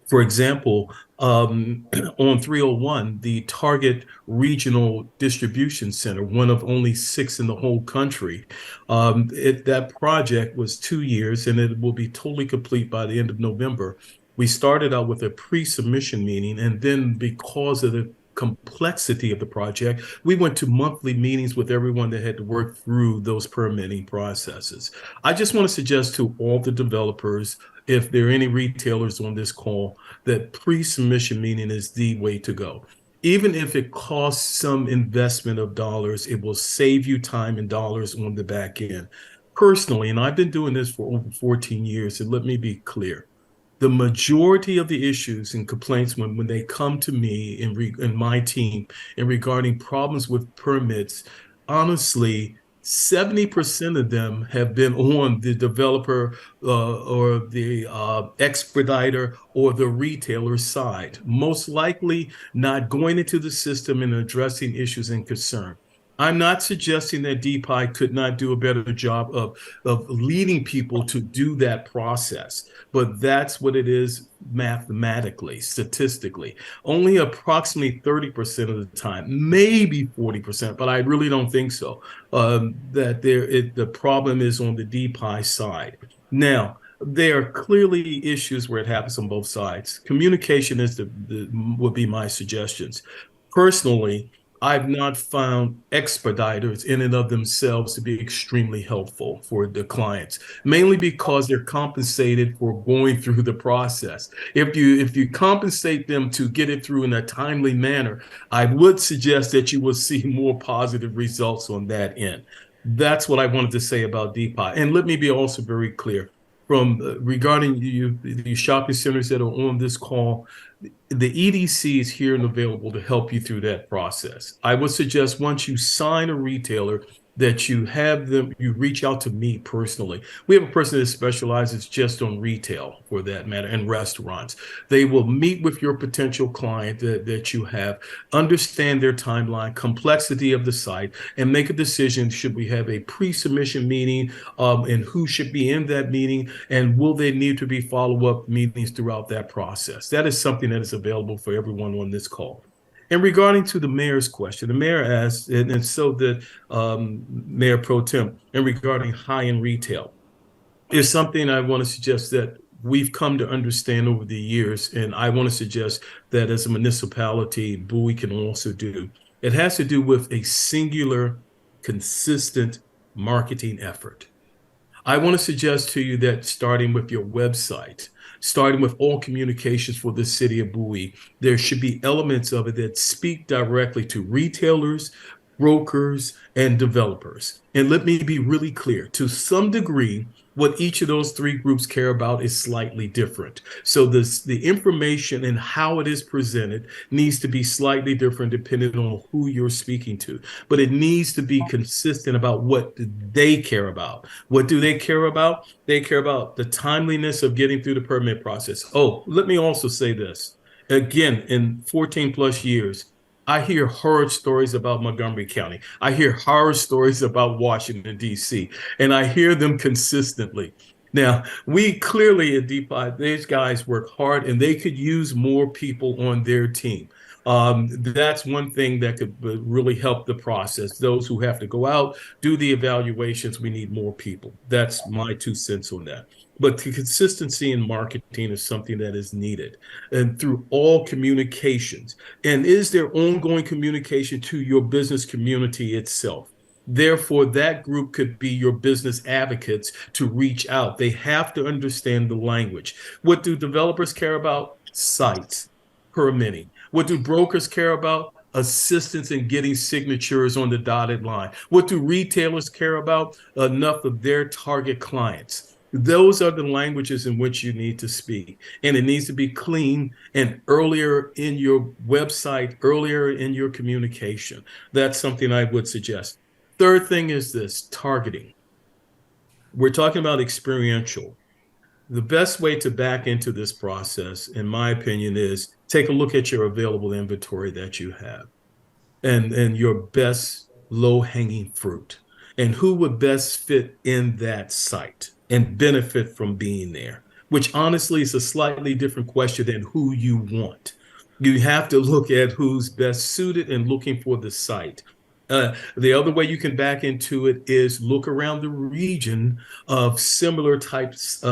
For example, on 301, the Target Regional Distribution Center, one of only 6 in the whole country, that project was 2 years and it will be totally complete by the end of November. We started out with a pre-submission meeting, and then because of the complexity of the project, we went to monthly meetings with everyone that had to work through those permitting processes. I just want to suggest to all the developers, if there are any retailers on this call, that pre-submission meeting is the way to go. Even if it costs some investment of dollars, it will save you time and dollars on the back end. Personally, and I've been doing this for over 14 years, and let me be clear, the majority of the issues and complaints when they come to me and my team in regarding problems with permits, honestly, 70% of them have been on the developer or the expediter or the retailer side, most likely not going into the system and addressing issues and concern. I'm not suggesting that DPI could not do a better job of leading people to do that process, but that's what it is mathematically, statistically. Only approximately 30% of the time, maybe 40%, but I really don't think so, that the problem is on the DPI side. Now, there are clearly issues where it happens on both sides. Communication would be my suggestions. Personally, I've not found expediters in and of themselves to be extremely helpful for the clients, mainly because they're compensated for going through the process. If you compensate them to get it through in a timely manner, I would suggest that you will see more positive results on that end. That's what I wanted to say about DPI. And let me be also very clear. Regarding the shopping centers that are on this call, the EDC is here and available to help you through that process. I would suggest once you sign a retailer that you reach out to me personally. We have a person that specializes just on retail, for that matter, and restaurants. They will meet with your potential client that you have, understand their timeline, complexity of the site, and make a decision, should we have a pre-submission meeting, and who should be in that meeting, and will there need to be follow-up meetings throughout that process. That is something that is available for everyone on this call. And regarding to the mayor's question, the mayor asked, and so did Mayor Pro Tem, and regarding high-end retail, is something I want to suggest that we've come to understand over the years, and I want to suggest that as a municipality, Bowie can also do. It has to do with a singular, consistent marketing effort. I want to suggest to you that starting with your website, starting with all communications for the city of Bowie, there should be elements of it that speak directly to retailers, brokers, and developers. And let me be really clear, to some degree, what each of those three groups care about is slightly different. So the information and how it is presented needs to be slightly different depending on who you're speaking to. But it needs to be consistent about what they care about. What do they care about? They care about the timeliness of getting through the permit process. Oh, let me also say this. Again, in 14 plus years, I hear horror stories about Montgomery County. I hear horror stories about Washington, D.C., and I hear them consistently. Now, we clearly at DeepI, these guys work hard and they could use more people on their team. That's one thing that could really help the process. Those who have to go out, do the evaluations, we need more people. That's my 2 cents on that. But the consistency in marketing is something that is needed, and through all communications. And is there ongoing communication to your business community itself? Therefore, that group could be your business advocates to reach out. They have to understand the language. What do developers care about? Sites, permitting. What do brokers care about? Assistance in getting signatures on the dotted line. What do retailers care about? Enough of their target clients. Those are the languages in which you need to speak. And it needs to be clean and earlier in your website, earlier in your communication. That's something I would suggest. Third thing is this, targeting. We're talking about experiential. The best way to back into this process, in my opinion, is take a look at your available inventory that you have and your best low-hanging fruit and who would best fit in that site and benefit from being there, which honestly is a slightly different question than who you want. You have to look at who's best suited and looking for the site. The other way you can back into it is look around the region of similar types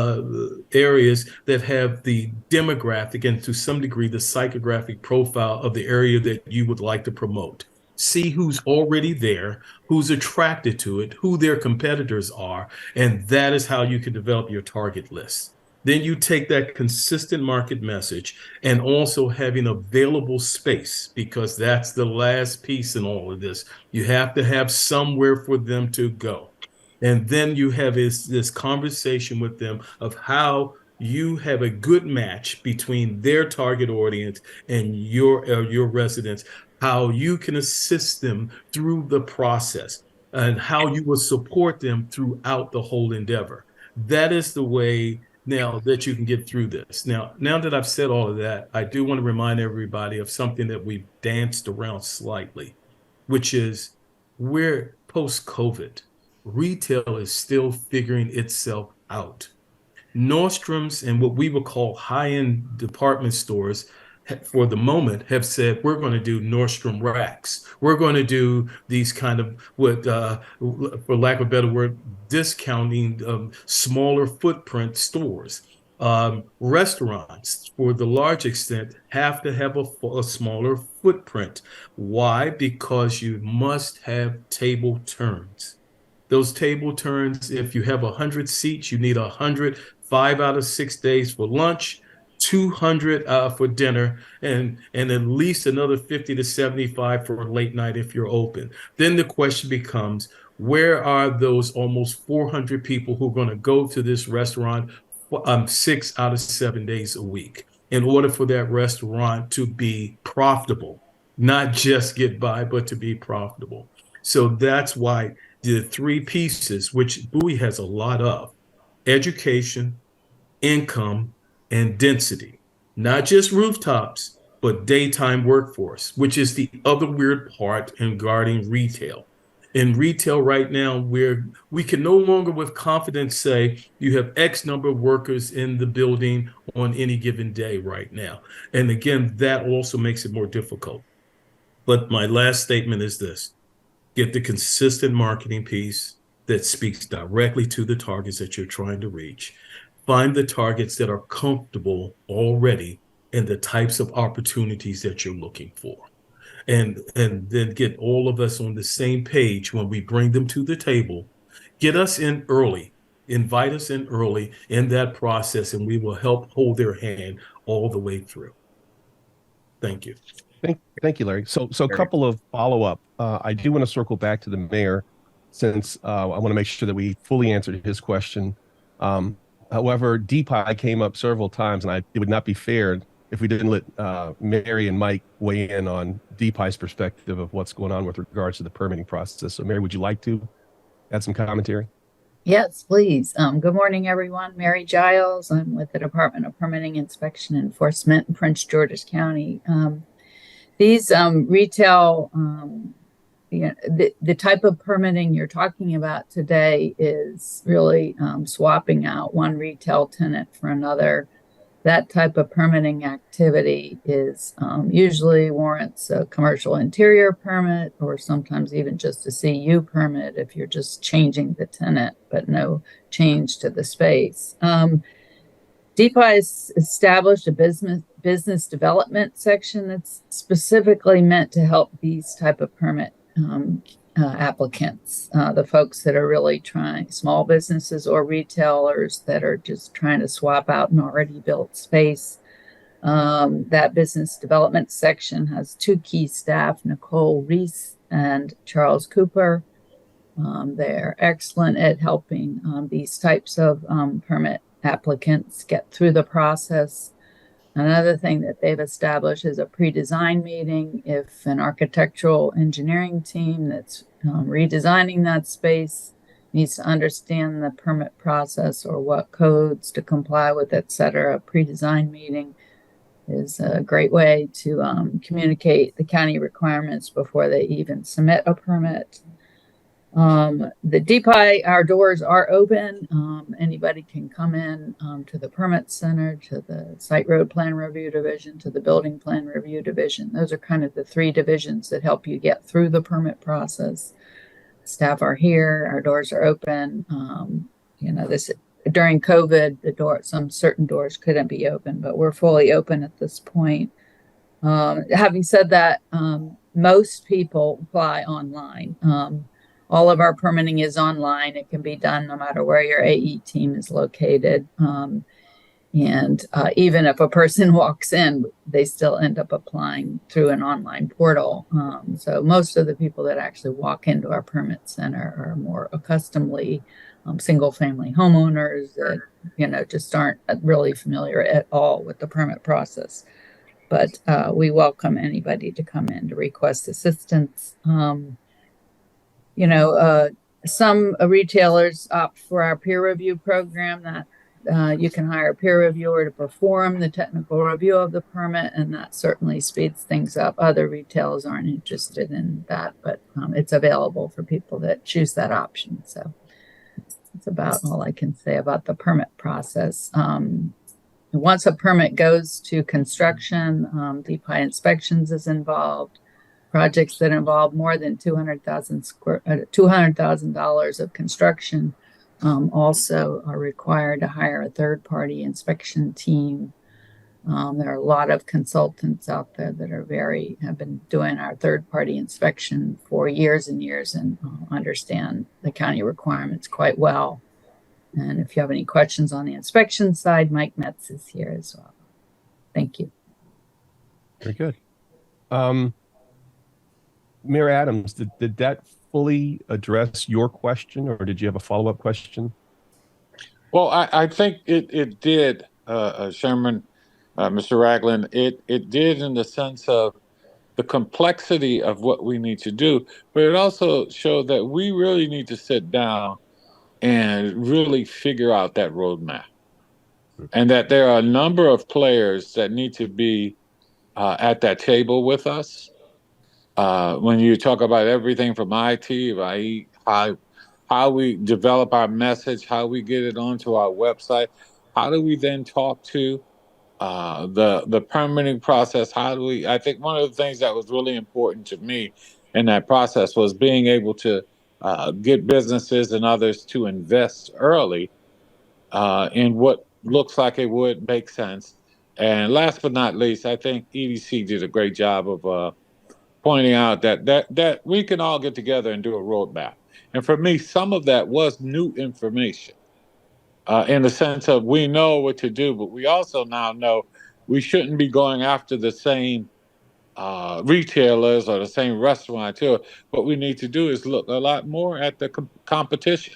areas that have the demographic and to some degree the psychographic profile of the area that you would like to promote. See who's already there, who's attracted to it, who their competitors are, and that is how you can develop your target list. Then you take that consistent market message and also having available space, because that's the last piece in all of this. You have to have somewhere for them to go. And then you have this conversation with them of how you have a good match between their target audience and your residents, how you can assist them through the process and how you will support them throughout the whole endeavor. That is the way now that you can get through this. Now that I've said all of that, I do want to remind everybody of something that we've danced around slightly, which is we're post-COVID. Retail is still figuring itself out. Nordstrom's and what we would call high-end department stores for the moment have said, we're going to do Nordstrom racks. We're going to do these kind of, what, for lack of a better word, discounting smaller footprint stores. Restaurants, for the large extent, have to have a smaller footprint. Why? Because you must have table turns. Those table turns, if you have 100 seats, you need 100, 5 out of 6 days for lunch, 200 for dinner, and at least another 50 to 75 for a late night if you're open. Then the question becomes, where are those almost 400 people who are going to go to this restaurant 6 out of 7 days a week in order for that restaurant to be profitable, not just get by, but to be profitable? So that's why the three pieces, which Bowie has a lot of: education, income, and density. Not just rooftops, but daytime workforce, which is the other weird part in guarding retail. In retail right now, we can no longer with confidence say you have X number of workers in the building on any given day right now. And again, that also makes it more difficult. But my last statement is this: get the consistent marketing piece that speaks directly to the targets that you're trying to reach. Find the targets that are comfortable already in the types of opportunities that you're looking for. And then get all of us on the same page when we bring them to the table. Get us in early. Invite us in early in that process, and we will help hold their hand all the way through. Thank you. Thank you, Larry. So a couple of follow-up. I do want to circle back to the mayor since I want to make sure that we fully answered his question. However, DPI came up several times, and it would not be fair if we didn't let Mary and Mike weigh in on DPI's perspective of what's going on with regards to the permitting process. So, Mary, would you like to add some commentary? Yes, please. Good morning, everyone. Mary Giles. I'm with the Department of Permitting Inspection and Enforcement in Prince George's County. These retail, the type of permitting you're talking about today is really swapping out one retail tenant for another. That type of permitting activity is usually warrants a commercial interior permit or sometimes even just a CU permit if you're just changing the tenant, but no change to the space. DPI has established a business development section that's specifically meant to help these type of permit applicants, the folks that are really trying, small businesses or retailers that are just trying to swap out an already built space. That business development section has two key staff, Nicole Reese and Charles Cooper. They're excellent at helping these types of permit applicants get through the process. Another thing that they've established is a pre-design meeting. If an architectural engineering team that's redesigning that space needs to understand the permit process or what codes to comply with, et cetera, a pre-design meeting is a great way to communicate the county requirements before they even submit a permit. The DPI, our doors are open. Anybody can come in to the permit center, to the site road plan review division, to the building plan review division. Those are kind of the three divisions that help you get through the permit process. Staff are here. Our doors are open. This during COVID, some certain doors couldn't be open, but we're fully open at this point. Having said that, most people apply online. All of our permitting is online. It can be done no matter where your AE team is located. And even if a person walks in, they still end up applying through an online portal. So most of the people that actually walk into our permit center are more accustomedly single family homeowners that, just aren't really familiar at all with the permit process. But we welcome anybody to come in to request assistance. Some retailers opt for our peer review program that you can hire a peer reviewer to perform the technical review of the permit, and that certainly speeds things up. Other retailers aren't interested in that, but it's available for people that choose that option. So that's about all I can say about the permit process. Once a permit goes to construction, DPI inspections is involved. Projects that involve more than $200,000 of construction also are required to hire a third-party inspection team. There are a lot of consultants out there that have been doing our third-party inspection for years and years and understand the county requirements quite well. And if you have any questions on the inspection side, Mike Metz is here as well. Thank you. Very good. Mayor Adams, did that fully address your question, or did you have a follow-up question? Well, I think it did, Sherman, Mr. Ragland. It did in the sense of the complexity of what we need to do, but it also showed that we really need to sit down and really figure out that roadmap, and that there are a number of players that need to be at that table with us. When you talk about everything from IT, how we develop our message, how we get it onto our website, how do we then talk to the permitting process? I think one of the things that was really important to me in that process was being able to get businesses and others to invest early in what looks like it would make sense. And last but not least, I think EDC did a great job of pointing out that we can all get together and do a roadmap. And for me, some of that was new information in the sense of we know what to do, but we also now know we shouldn't be going after the same retailers or the same restaurateur. What we need to do is look a lot more at the competition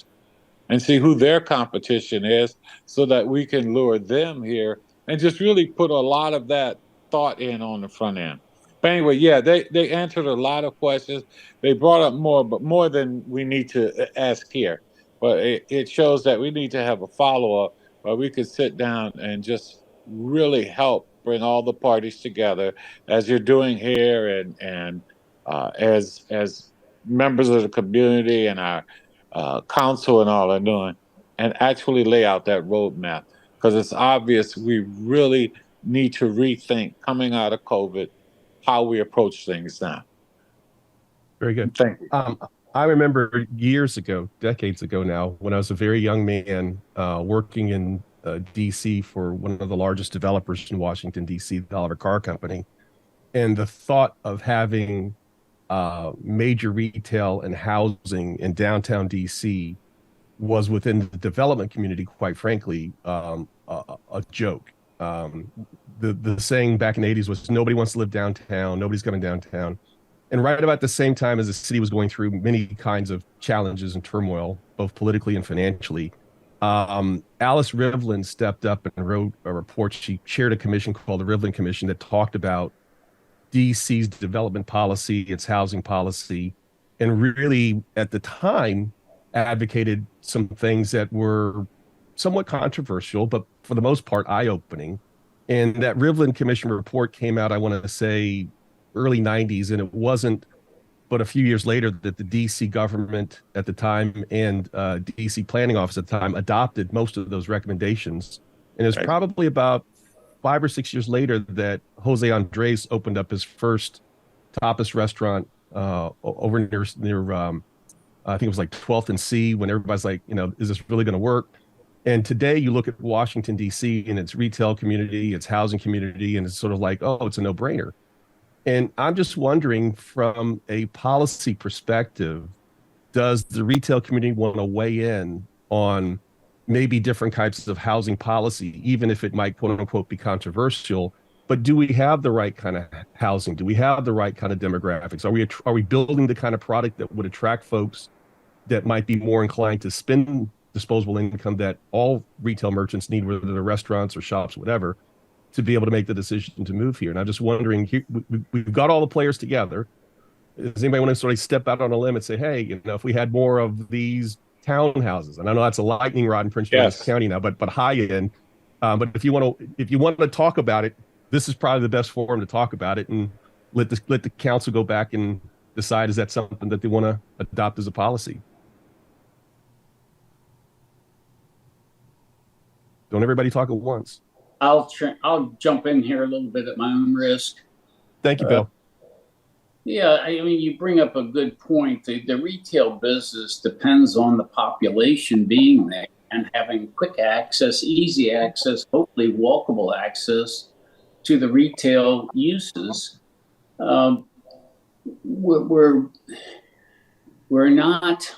and see who their competition is so that we can lure them here and just really put a lot of that thought in on the front end. But anyway, yeah, they answered a lot of questions. They brought up more, but more than we need to ask here. But it shows that we need to have a follow-up where we could sit down and just really help bring all the parties together as you're doing here and as members of the community and our council and all are doing, and actually lay out that roadmap because it's obvious we really need to rethink coming out of COVID how we approach things now. Very good. Thank you. I remember years ago, decades ago now, when I was a very young man working in DC for one of the largest developers in Washington, DC, the Oliver Car Company. And the thought of having major retail and housing in downtown DC was within the development community, quite frankly, a joke. The saying back in the 80s was nobody wants to live downtown, nobody's coming downtown. And right about the same time as the city was going through many kinds of challenges and turmoil, both politically and financially, Alice Rivlin stepped up and wrote a report. She chaired a commission called the Rivlin Commission that talked about DC's development policy, its housing policy, and really at the time advocated some things that were somewhat controversial, but for the most part eye-opening. And that Rivlin Commission report came out, I want to say, early 90s, and it wasn't but a few years later that the DC government at the time and DC planning office at the time adopted most of those recommendations. And it's probably about 5 or 6 years later that Jose Andres opened up his first tapas restaurant over near I think it was like 12th and C, when everybody's like, is this really going to work? And today you look at Washington, D.C. and its retail community, its housing community, and it's sort of like, oh, it's a no-brainer. And I'm just wondering, from a policy perspective, does the retail community want to weigh in on maybe different types of housing policy, even if it might, quote unquote, be controversial? But do we have the right kind of housing? Do we have the right kind of demographics? Are we building the kind of product that would attract folks that might be more inclined to spend disposable income that all retail merchants need, whether they're restaurants or shops, whatever, to be able to make the decision to move here? And I'm just wondering, we've got all the players together. Does anybody want to sort of step out on a limb and say, hey, if we had more of these townhouses, and I know that's a lightning rod in Prince George's County now, but high end. But if you want to talk about it, this is probably the best forum to talk about it, and let the council go back and decide, is that something that they want to adopt as a policy? Don't everybody talk at once. I'll jump in here a little bit at my own risk. Thank you, Bill. Yeah, I mean, you bring up a good point. The retail business depends on the population being there and having quick access, easy access, hopefully walkable access to the retail uses. We're not,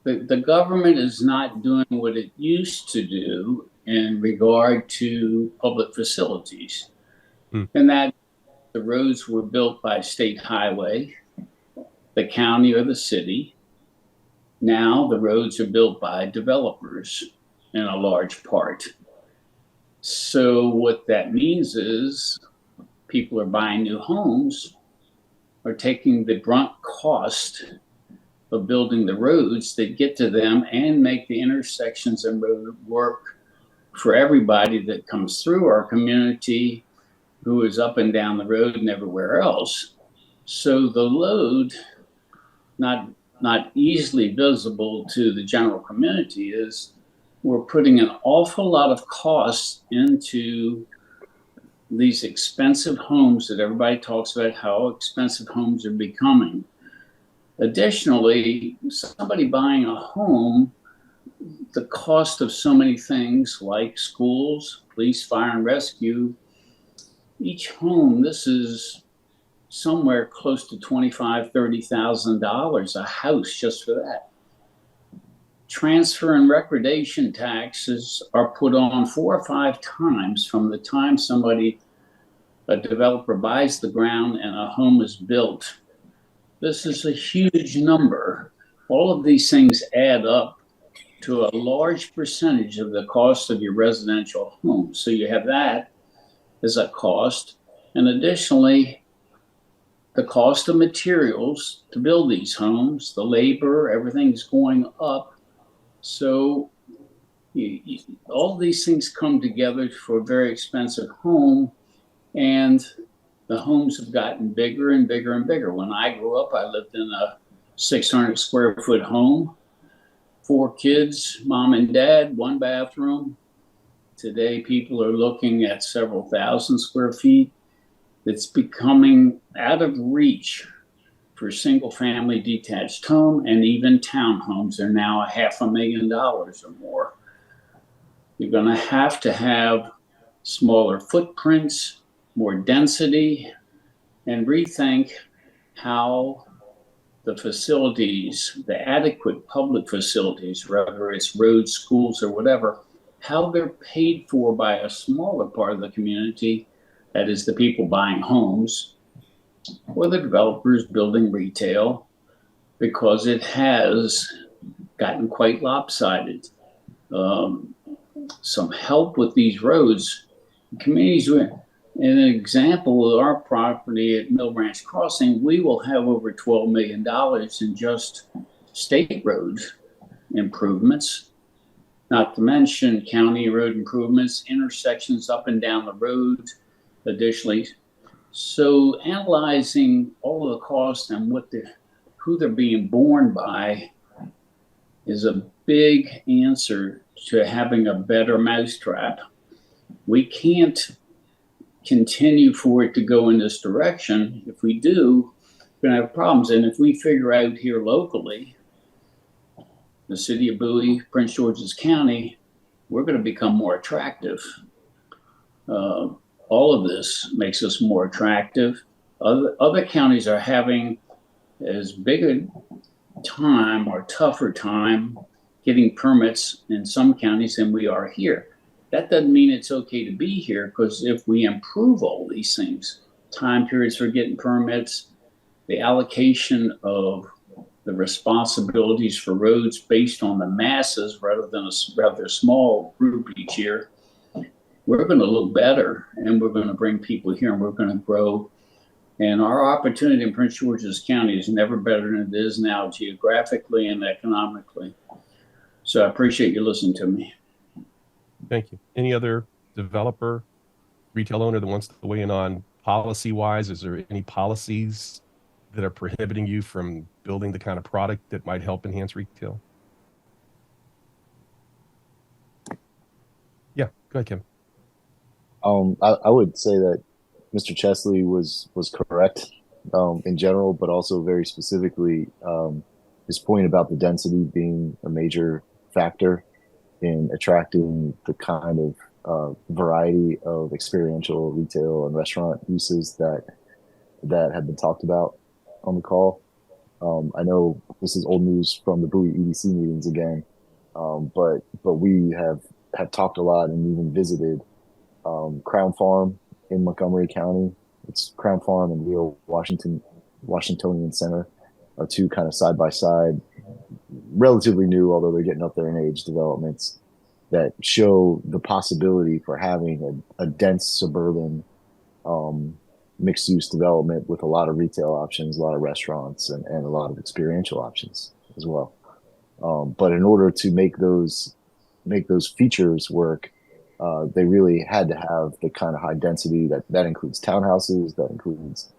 the government is not doing what it used to do in regard to public facilities. And that the roads were built by state highway, the county or the city. Now the roads are built by developers in a large part. So what that means is people are buying new homes, are taking the brunt cost of building the roads that get to them and make the intersections and road work for everybody that comes through our community, who is up and down the road and everywhere else. So the load, not easily visible to the general community, is we're putting an awful lot of costs into these expensive homes that everybody talks about how expensive homes are becoming. Additionally, somebody buying a home, the cost of so many things like schools, police, fire, and rescue, each home, this is somewhere close to $25,000, $30,000 a house just for that. Transfer and recordation taxes are put on 4 or 5 times from the time somebody a developer buys the ground and a home is built. This is a huge number. All of these things add up to a large percentage of the cost of your residential home. So you have that as a cost. And additionally, the cost of materials to build these homes, the labor, everything's going up. So all these things come together for a very expensive home, and the homes have gotten bigger and bigger and bigger. When I grew up, I lived in a 600 square foot home, 4 kids, mom and dad, 1 bathroom. Today, people are looking at several thousand square feet. It's becoming out of reach for single family detached home, and even townhomes are now $500,000 or more. You're going to have smaller footprints, more density, and rethink how the facilities, the adequate public facilities, whether it's roads, schools, or whatever, how they're paid for by a smaller part of the community, that is the people buying homes, or the developers building retail, because it has gotten quite lopsided. Some help with these roads. Communities, an example of our property at Mill Branch Crossing, we will have over $12 million in just state road improvements, not to mention county road improvements, intersections up and down the road, additionally. So analyzing all of the costs and who they're being borne by is a big answer to having a better mousetrap. We can't continue for it to go in this direction. If we do, we're going to have problems. And if we figure out here locally, the city of Bowie, Prince George's County, we're going to become more attractive. All of this makes us more attractive. Other counties are having as big a time or tougher time getting permits in some counties than we are here. That doesn't mean it's okay to be here, because if we improve all these things, time periods for getting permits, the allocation of the responsibilities for roads based on the masses rather than a rather small group each year, we're going to look better, and we're going to bring people here, and we're going to grow. And our opportunity in Prince George's County is never better than it is now, geographically and economically. So I appreciate you listening to me. Thank you. Any other developer, retail owner that wants to weigh in on policy-wise? Is there any policies that are prohibiting you from building the kind of product that might help enhance retail? Yeah, go ahead, Kim. I would say that Mr. Chesley was correct in general, but also very specifically his point about the density being a major factor in attracting the kind of variety of experiential retail and restaurant uses that have been talked about on the call. I know this is old news from the Bowie EDC meetings again, but we have talked a lot and even visited Crown Farm in Montgomery County. It's Crown Farm and Rio Washingtonian Center are two kind of side by side, relatively new, although they're getting up there in age, developments that show the possibility for having a dense suburban mixed use development with a lot of retail options, a lot of restaurants, and a lot of experiential options as well. But in order to make those features work, they really had to have the kind of high density that includes townhouses, that includes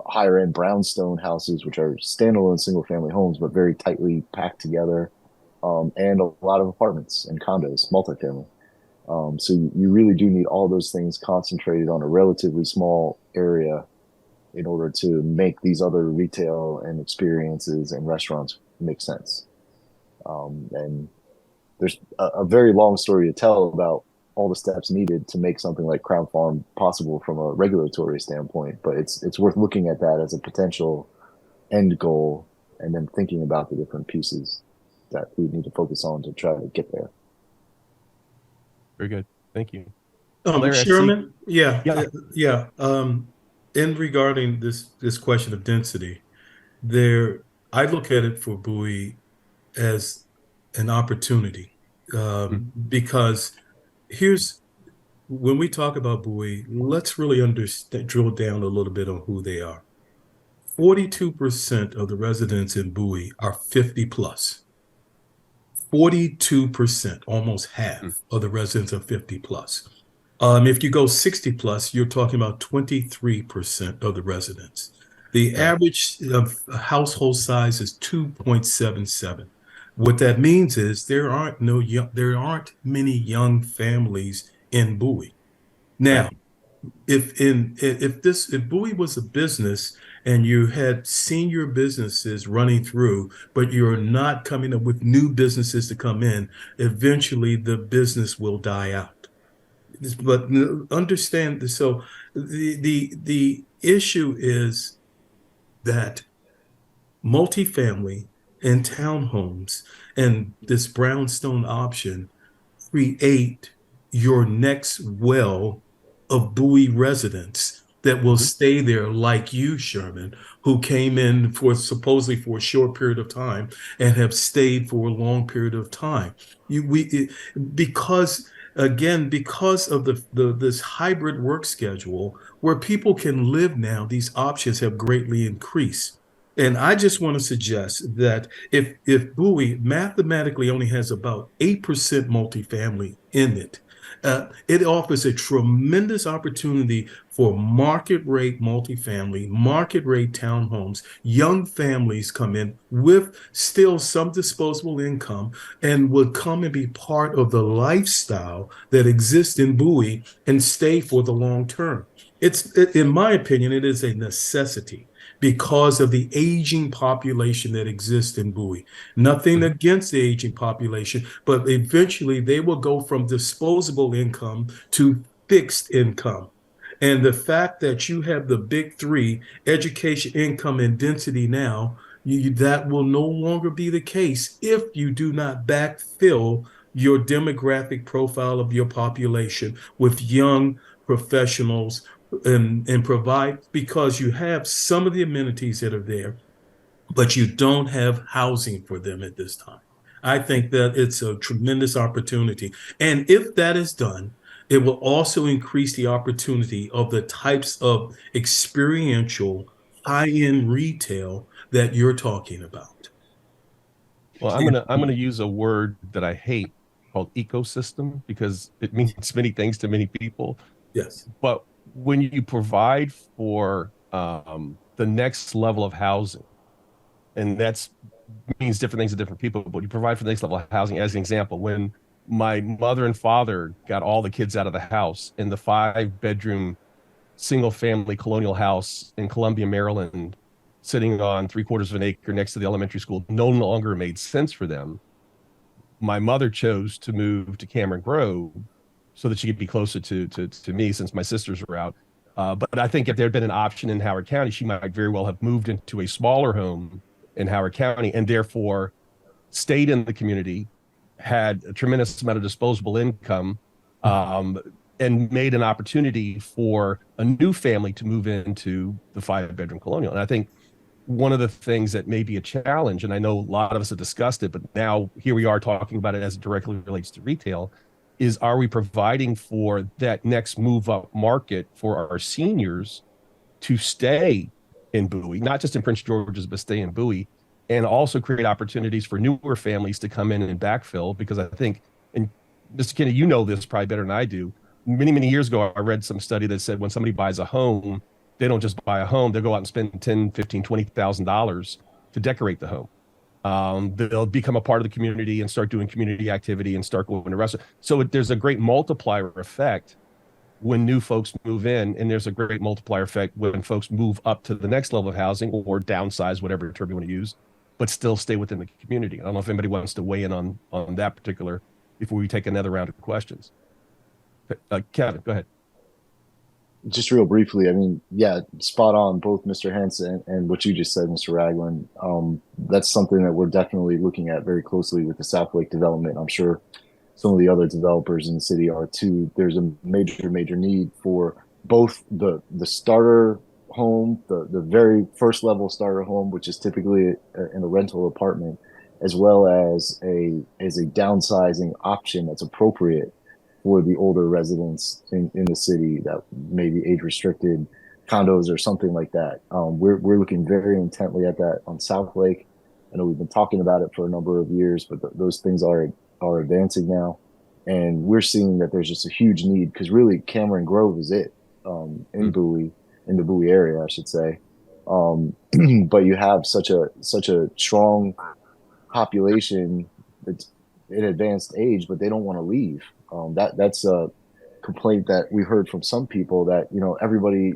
higher end brownstone houses, which are standalone single family homes, but very tightly packed together, and a lot of apartments and condos, multifamily. So you really do need all those things concentrated on a relatively small area in order to make these other retail and experiences and restaurants make sense. And there's a very long story to tell about all the steps needed to make something like Crown Farm possible from a regulatory standpoint, but it's worth looking at that as a potential end goal and then thinking about the different pieces that we need to focus on to try to get there. Very good. Thank you. Larry, Sherman, yeah. Yeah. In regarding this question of density, I look at it for Bowie as an opportunity, because when we talk about Bowie, let's really drill down a little bit on who they are. 42% of the residents in Bowie are 50 plus. 42%, almost half of the residents are 50 plus. If you go 60 plus, you're talking about 23% of the residents. The average household size is 2.77. What that means is there aren't many young families in Bowie. Now, if Bowie was a business and you had senior businesses running through, but you're not coming up with new businesses to come in, eventually the business will die out. But understand, so the issue is that multifamily and townhomes and this brownstone option create your next well of Bowie residents that will stay there, like you, Sherman, who came in supposedly for a short period of time and have stayed for a long period of time. Because of this hybrid work schedule where people can live now, these options have greatly increased. And I just want to suggest that if Bowie mathematically only has about 8% multifamily in it, it offers a tremendous opportunity for market rate multifamily, market rate townhomes. Young families come in with still some disposable income and would come and be part of the lifestyle that exists in Bowie and stay for the long term. In my opinion, it is a necessity because of the aging population that exists in Bowie. Nothing against the aging population, but eventually they will go from disposable income to fixed income. And the fact that you have the big three, education, income, and density now, that will no longer be the case if you do not backfill your demographic profile of your population with young professionals and provide, because you have some of the amenities that are there, but you don't have housing for them at this time. I think that it's a tremendous opportunity. And if that is done, it will also increase the opportunity of the types of experiential high-end retail that you're talking about. Well, I'm gonna use a word that I hate called ecosystem because it means many things to many people. Yes. But when you provide for the next level of housing, and that means different things to different people, but you provide for the next level of housing. As an example, when my mother and father got all the kids out of the house in the 5-bedroom single family colonial house in Columbia, Maryland, sitting on 3/4 of an acre next to the elementary school, no longer made sense for them. My mother chose to move to Cameron Grove so that she could be closer to me, since my sisters were out. But I think if there had been an option in Howard County, she might very well have moved into a smaller home in Howard County and therefore stayed in the community, had a tremendous amount of disposable income, and made an opportunity for a new family to move into the 5-bedroom colonial. And I think one of the things that may be a challenge, and I know a lot of us have discussed it, but now here we are talking about it as it directly relates to retail, is are we providing for that next move up market for our seniors to stay in Bowie, not just in Prince George's, but stay in Bowie, and also create opportunities for newer families to come in and backfill? Because I think, and Mr. Kennedy, you know this probably better than I do, many years ago, I read some study that said when somebody buys a home, they don't just buy a home, they'll go out and spend $10,000, $15,000, $20,000 to decorate the home. They'll become a part of the community and start doing community activity and start going to restaurants. So there's a great multiplier effect when new folks move in, and there's a great multiplier effect when folks move up to the next level of housing or downsize, whatever term you want to use, but still stay within the community. I don't know if anybody wants to weigh in on that particular before we take another round of questions. Kevin, go ahead. Just real briefly, I mean, yeah, spot on, both Mr. Hansen and what you just said, Mr. Ragland. That's something that we're definitely looking at very closely with the South Lake development. I'm sure some of the other developers in the city are too. There's a major need for both the starter home, the very first level starter home, which is typically in a rental apartment, as well as a downsizing option that's appropriate for the older residents in the city that may be age restricted condos or something like that. We're looking very intently at that on South Lake. I know we've been talking about it for a number of years, but those things are advancing now, and we're seeing that there's just a huge need, because really Cameron Grove is it in Bowie, in the Bowie area, I should say. But you have such a strong population that's in advanced age, but they don't want to leave. That's a complaint that we heard from some people, that everybody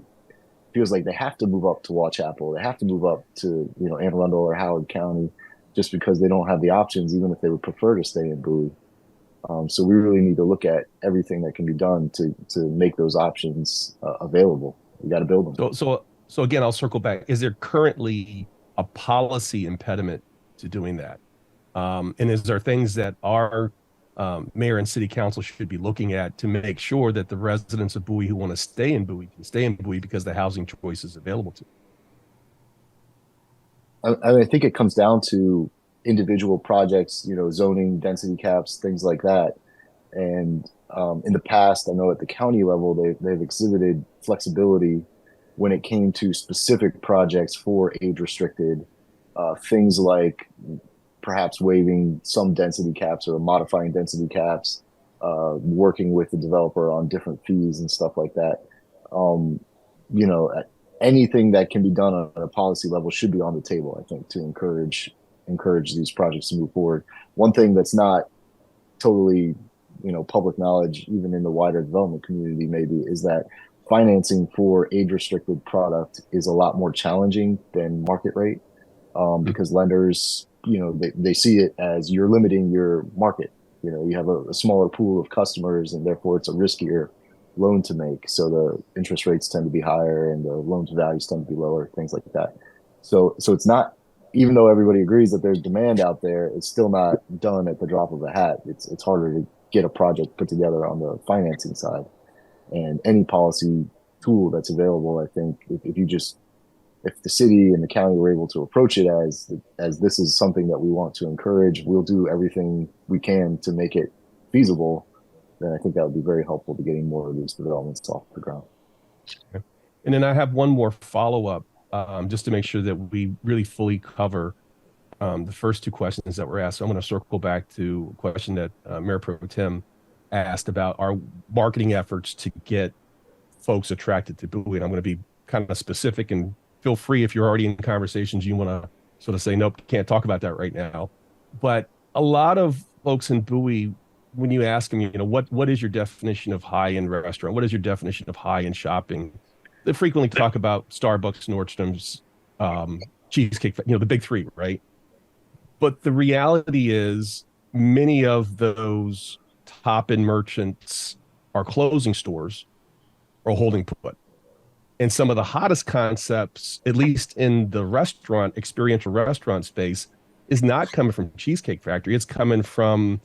feels like they have to move up to Watchapel, they have to move up to Anne Arundel or Howard County, just because they don't have the options, even if they would prefer to stay in Bowie. So we really need to look at everything that can be done to make those options available. We got to build them. So again, I'll circle back. Is there currently a policy impediment to doing that? And is there things that our mayor and city council should be looking at to make sure that the residents of Bowie who want to stay in Bowie can stay in Bowie because the housing choice is available to them? I think it comes down to individual projects, zoning, density caps, things like that. And in the past, I know at the county level, they've exhibited flexibility when it came to specific projects for age restricted, things like perhaps waiving some density caps or modifying density caps, working with the developer on different fees and stuff like that. Anything that can be done on a policy level should be on the table, I think, to encourage these projects to move forward. One thing that's not totally, public knowledge, even in the wider development community maybe, is that financing for age restricted product is a lot more challenging than market rate, because lenders, they see it as you're limiting your market. You have a smaller pool of customers, and therefore it's a riskier loan to make. So the interest rates tend to be higher and the loan to values tend to be lower, things like that. So it's not, even though everybody agrees that there's demand out there, it's still not done at the drop of a hat. It's harder to get a project put together on the financing side. And any policy tool that's available, I think, if the city and the county were able to approach it as this is something that we want to encourage, we'll do everything we can to make it feasible, then I think that would be very helpful to getting more of these developments off the ground. Okay. And then I have one more follow-up, just to make sure that we really fully cover the first two questions that were asked. So I'm going to circle back to a question that Mayor Pro Tem asked about our marketing efforts to get folks attracted to Bowie. And I'm going to be kind of specific, and feel free if you're already in conversations, you want to sort of say, nope, can't talk about that right now. But a lot of folks in Bowie, when you ask them, what is your definition of high-end restaurant? What is your definition of high-end shopping? They frequently talk about Starbucks, Nordstrom's, Cheesecake, the big three, right? But the reality is many of those top-end merchants are closing stores or holding put. And some of the hottest concepts, at least in the experiential restaurant space, is not coming from Cheesecake Factory. It's coming from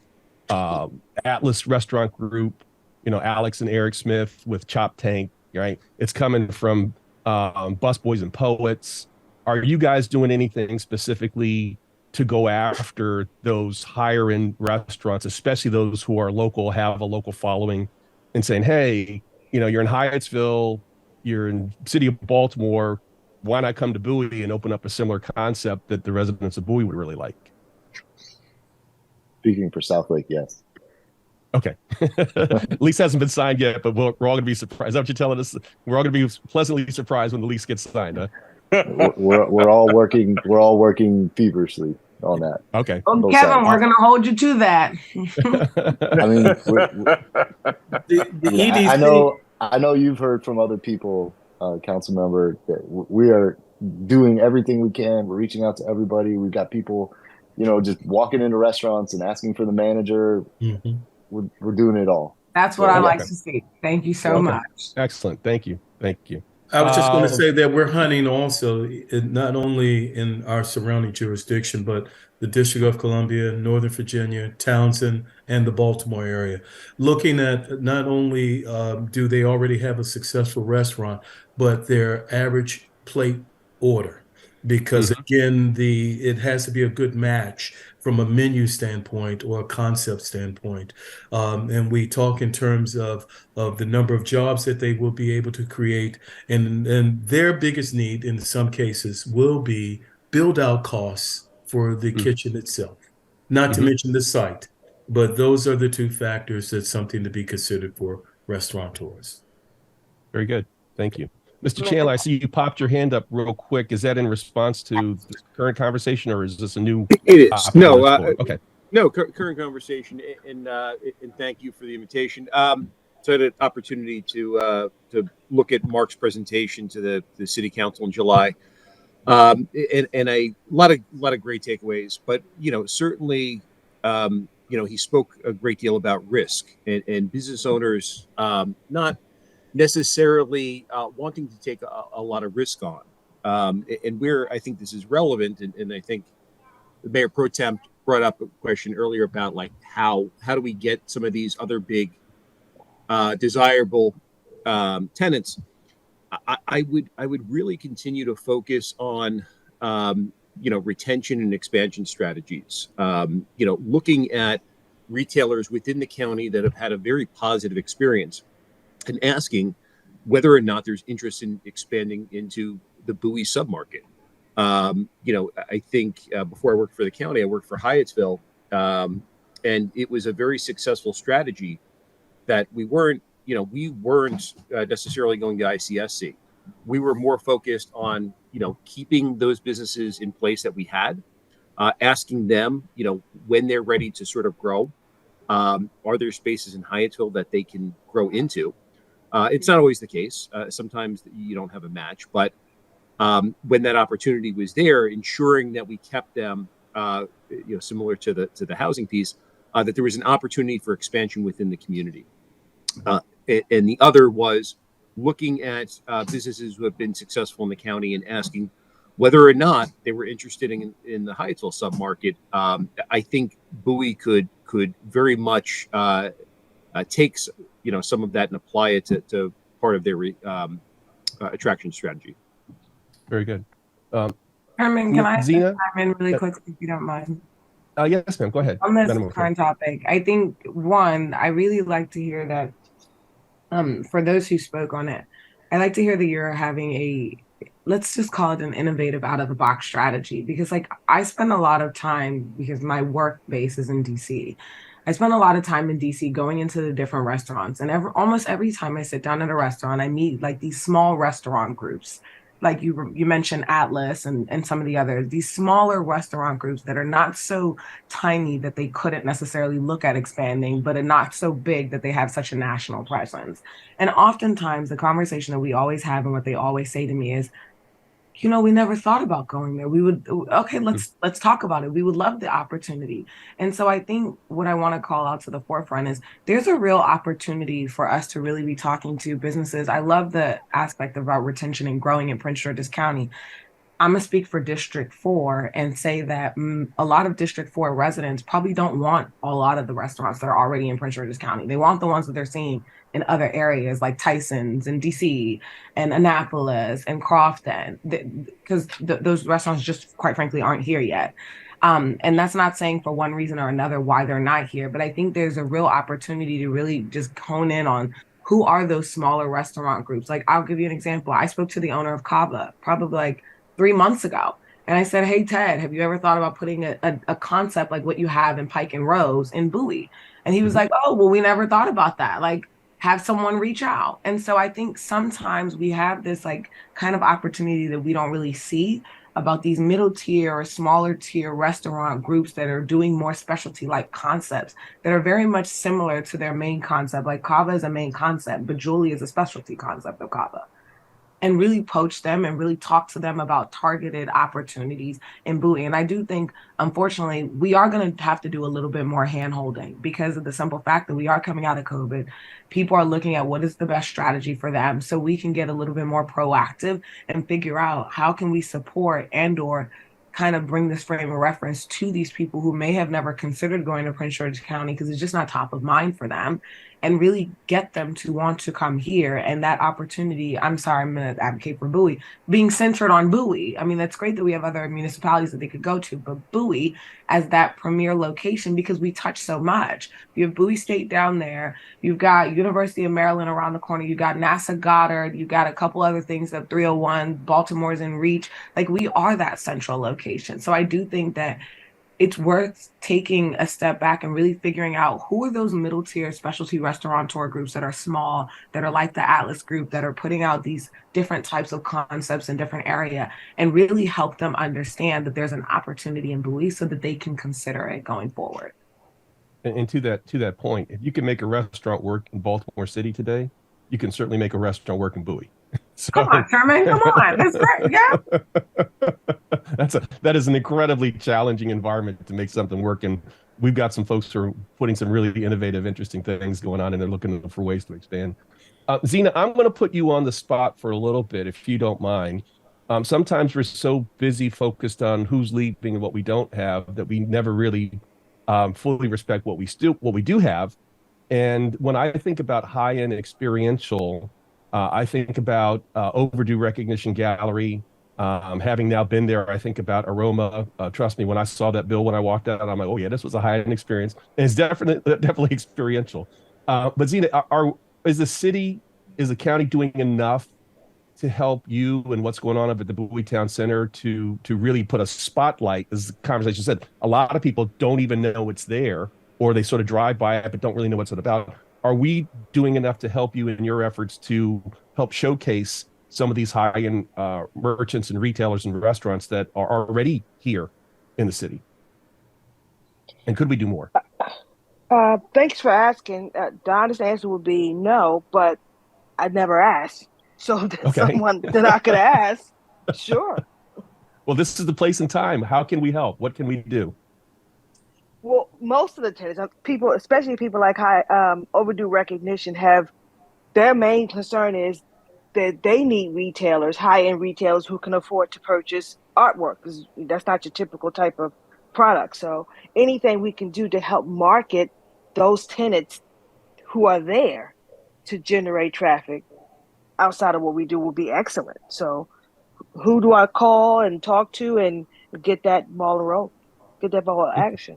Atlas Restaurant Group, Alex and Eric Smith with Chop Tank, right? It's coming from Busboys and Poets. Are you guys doing anything specifically to go after those higher end restaurants, especially those who are local, have a local following, and saying, hey, you're in Hyattsville, you're in city of Baltimore, why not come to Bowie and open up a similar concept that the residents of Bowie would really like? Speaking for South Lake, yes. Okay. Lease hasn't been signed yet, but we're all going to be surprised. Is that what you're telling us? We're all going to be pleasantly surprised when the lease gets signed, huh? we're all working feverishly on that. Okay. Well, Kevin, we're going to hold you to that. I mean, the EDC. I know you've heard from other people, council member, that we are doing everything we can. We're reaching out to everybody. We've got people, just walking into restaurants and asking for the manager. Mm-hmm. We're doing it all. That's what I like to see. Thank you so much. Excellent. Thank you. I was just going to say that we're hunting also, not only in our surrounding jurisdiction, but the District of Columbia, Northern Virginia, Townsend, and the Baltimore area. Looking at not only do they already have a successful restaurant, but their average plate order. Because again, it has to be a good match from a menu standpoint or a concept standpoint. And we talk in terms of the number of jobs that they will be able to create. And their biggest need in some cases will be build out costs for the kitchen itself, not to mention the site. But those are the two factors that's something to be considered for restaurateurs. Very good. Thank you. Mr. Chandler, I see you popped your hand up real quick. Is that in response to this current conversation, or is this a new? It is. No. Okay. No, current conversation, and thank you for the invitation. So I had an opportunity to look at Mark's presentation to the City Council in July, and a lot of great takeaways. But certainly, he spoke a great deal about risk and business owners not necessarily wanting to take a lot of risk on. And where I think this is relevant, and I think the Mayor Pro Tem brought up a question earlier about like how do we get some of these other big desirable tenants. I would really continue to focus on retention and expansion strategies. Looking at retailers within the county that have had a very positive experience and asking whether or not there's interest in expanding into the Bowie submarket. I think before I worked for the county, I worked for Hyattsville, and it was a very successful strategy that we weren't necessarily going to ICSC. We were more focused on, keeping those businesses in place that we had, asking them, when they're ready to sort of grow, are there spaces in Hyattsville that they can grow into? It's not always the case. Sometimes you don't have a match, but when that opportunity was there, ensuring that we kept them, similar to the housing piece, that there was an opportunity for expansion within the community. And the other was looking at businesses who have been successful in the county and asking whether or not they were interested in the Hyattsville submarket. I think Bowie could very much take some of that and apply it to part of their attraction strategy. Very good. Herman, can I Zena? chime in really quickly if you don't mind? Yes, ma'am. Go ahead. On this current topic, I think I really like to hear that. For those who spoke on it, I like to hear that you're having let's just call it an innovative out of the box strategy, because I spend a lot of time, because my work base is in DC. I spend a lot of time in DC going into the different restaurants, and almost every time I sit down at a restaurant, I meet like these small restaurant groups. Like you mentioned Atlas and some of the others, these smaller restaurant groups that are not so tiny that they couldn't necessarily look at expanding, but are not so big that they have such a national presence. And oftentimes the conversation that we always have and what they always say to me is, we never thought about going there. Let's talk about it. We would love the opportunity. And so I think what I want to call out to the forefront is there's a real opportunity for us to really be talking to businesses. I love the aspect about retention and growing in Prince George's County. I'm going to speak for District 4 and say that a lot of District 4 residents probably don't want a lot of the restaurants that are already in Prince George's County. They want the ones that they're seeing in other areas like Tyson's and DC and Annapolis and Crofton, because those restaurants just quite frankly aren't here yet. And that's not saying for one reason or another why they're not here, but I think there's a real opportunity to really just hone in on who are those smaller restaurant groups. Like, I'll give you an example. I spoke to the owner of Kava probably 3 months ago. And I said, hey, Ted, have you ever thought about putting a concept like what you have in Pike and Rose in Bowie? And he was like, oh, well, we never thought about that. Have someone reach out. And so I think sometimes we have this kind of opportunity that we don't really see about these middle tier or smaller tier restaurant groups that are doing more specialty like concepts that are very much similar to their main concept. Like Kava is a main concept, but Julie is a specialty concept of Kava. and really poach them and really talk to them about targeted opportunities in Bowie. And I do think, unfortunately, we are going to have to do a little bit more hand holding because of the simple fact that we are coming out of COVID. People are looking at what is the best strategy for them, so we can get a little bit more proactive and figure out how can we support and or kind of bring this frame of reference to these people who may have never considered going to Prince George's County because it's just not top of mind for them, and really get them to want to come here. And that opportunity, I'm sorry, I'm going to advocate for Bowie, being centered on Bowie. I mean, that's great that we have other municipalities that they could go to, but Bowie as that premier location, because we touch so much. You have Bowie State down there. You've got University of Maryland around the corner. You got NASA Goddard. You got a couple other things, that 301, Baltimore's in reach. Like, we are that central location. So I do think that it's worth taking a step back and really figuring out who are those middle tier specialty restaurateur groups that are small, that are like the Atlas Group, that are putting out these different types of concepts in different area, and really help them understand that there's an opportunity in Bowie so that they can consider it going forward. And to that point, if you can make a restaurant work in Baltimore City today, you can certainly make a restaurant work in Bowie. So, come on, Sherman, come on. That's great. Yeah. That is an incredibly challenging environment to make something work. And we've got some folks who are putting some really innovative, interesting things going on, and they're looking for ways to expand. Zena, I'm going to put you on the spot for a little bit, if you don't mind. Sometimes we're so busy focused on who's leaving and what we don't have that we never really fully respect what we do have. And when I think about high-end experiential, I think about Overdue Recognition Gallery. Having now been there, I think about Aroma. Trust me, when I saw that bill when I walked out, I'm like, oh yeah, this was a high-end experience, and it's definitely experiential. But Zena, is the county doing enough to help you and what's going on up at the Bowie Town Center to really put a spotlight? As the conversation said, a lot of people don't even know it's there, or they sort of drive by it but don't really know what's it about. Are we doing enough to help you in your efforts to help showcase some of these high-end merchants and retailers and restaurants that are already here in the city? And could we do more? Thanks for asking. The honest answer would be no, but I never asked. So there's someone that I could ask. Sure. Well, this is the place and time. How can we help? What can we do? Well, most of the tenants, people, especially people like Overdue Recognition, have their main concern is that they need retailers, high-end retailers who can afford to purchase artwork, because that's not your typical type of product. So anything we can do to help market those tenants who are there to generate traffic outside of what we do will be excellent. So who do I call and talk to and get that ball rolling, get that ball action?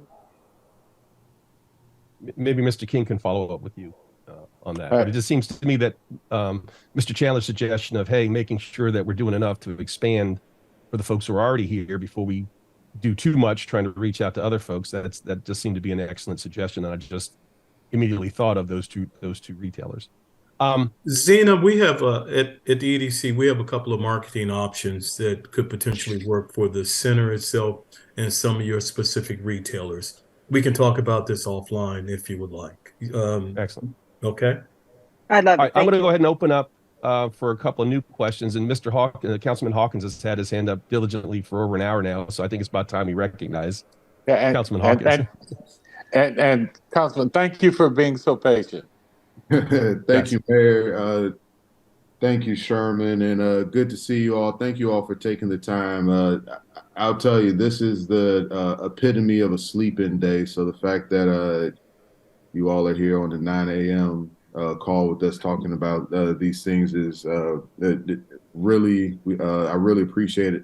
Maybe Mr. King can follow up with you on that. But it just seems to me that Mr. Chandler's suggestion of, hey, making sure that we're doing enough to expand for the folks who are already here before we do too much trying to reach out to other folks, that just seemed to be an excellent suggestion. And I just immediately thought of those two retailers. Zena, we have at the EDC, we have a couple of marketing options that could potentially work for the center itself and some of your specific retailers. We can talk about this offline if you would like. Excellent. Okay. I'd love it. I'm going to go ahead and open up for a couple of new questions. And Councilman Hawkins has had his hand up diligently for over an hour now, so I think it's about time we recognize Councilman Hawkins. And Councilman, thank you for being so patient. Thank you, Mayor. Thank you, Sherman, and good to see you all. Thank you all for taking the time. I'll tell you, this is the epitome of a sleep-in day. So the fact that you all are here on the 9 a.m. Call with us talking about these things is really, I really appreciate it.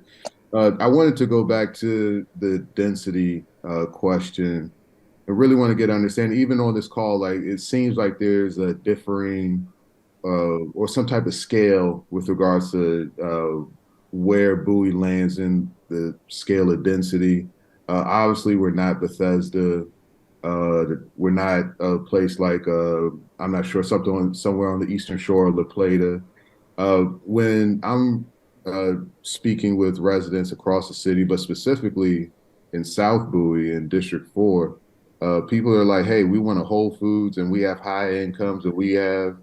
I wanted to go back to the density question. I really want to get understanding, even on this call, like it seems like there's a differing or some type of scale with regards to where Bowie lands in the scale of density. Obviously, we're not Bethesda. We're not a place like, I'm not sure, somewhere on the eastern shore of La Plata. When I'm speaking with residents across the city, but specifically in South Bowie in District 4, people are like, hey, we want a Whole Foods and we have high incomes and we have,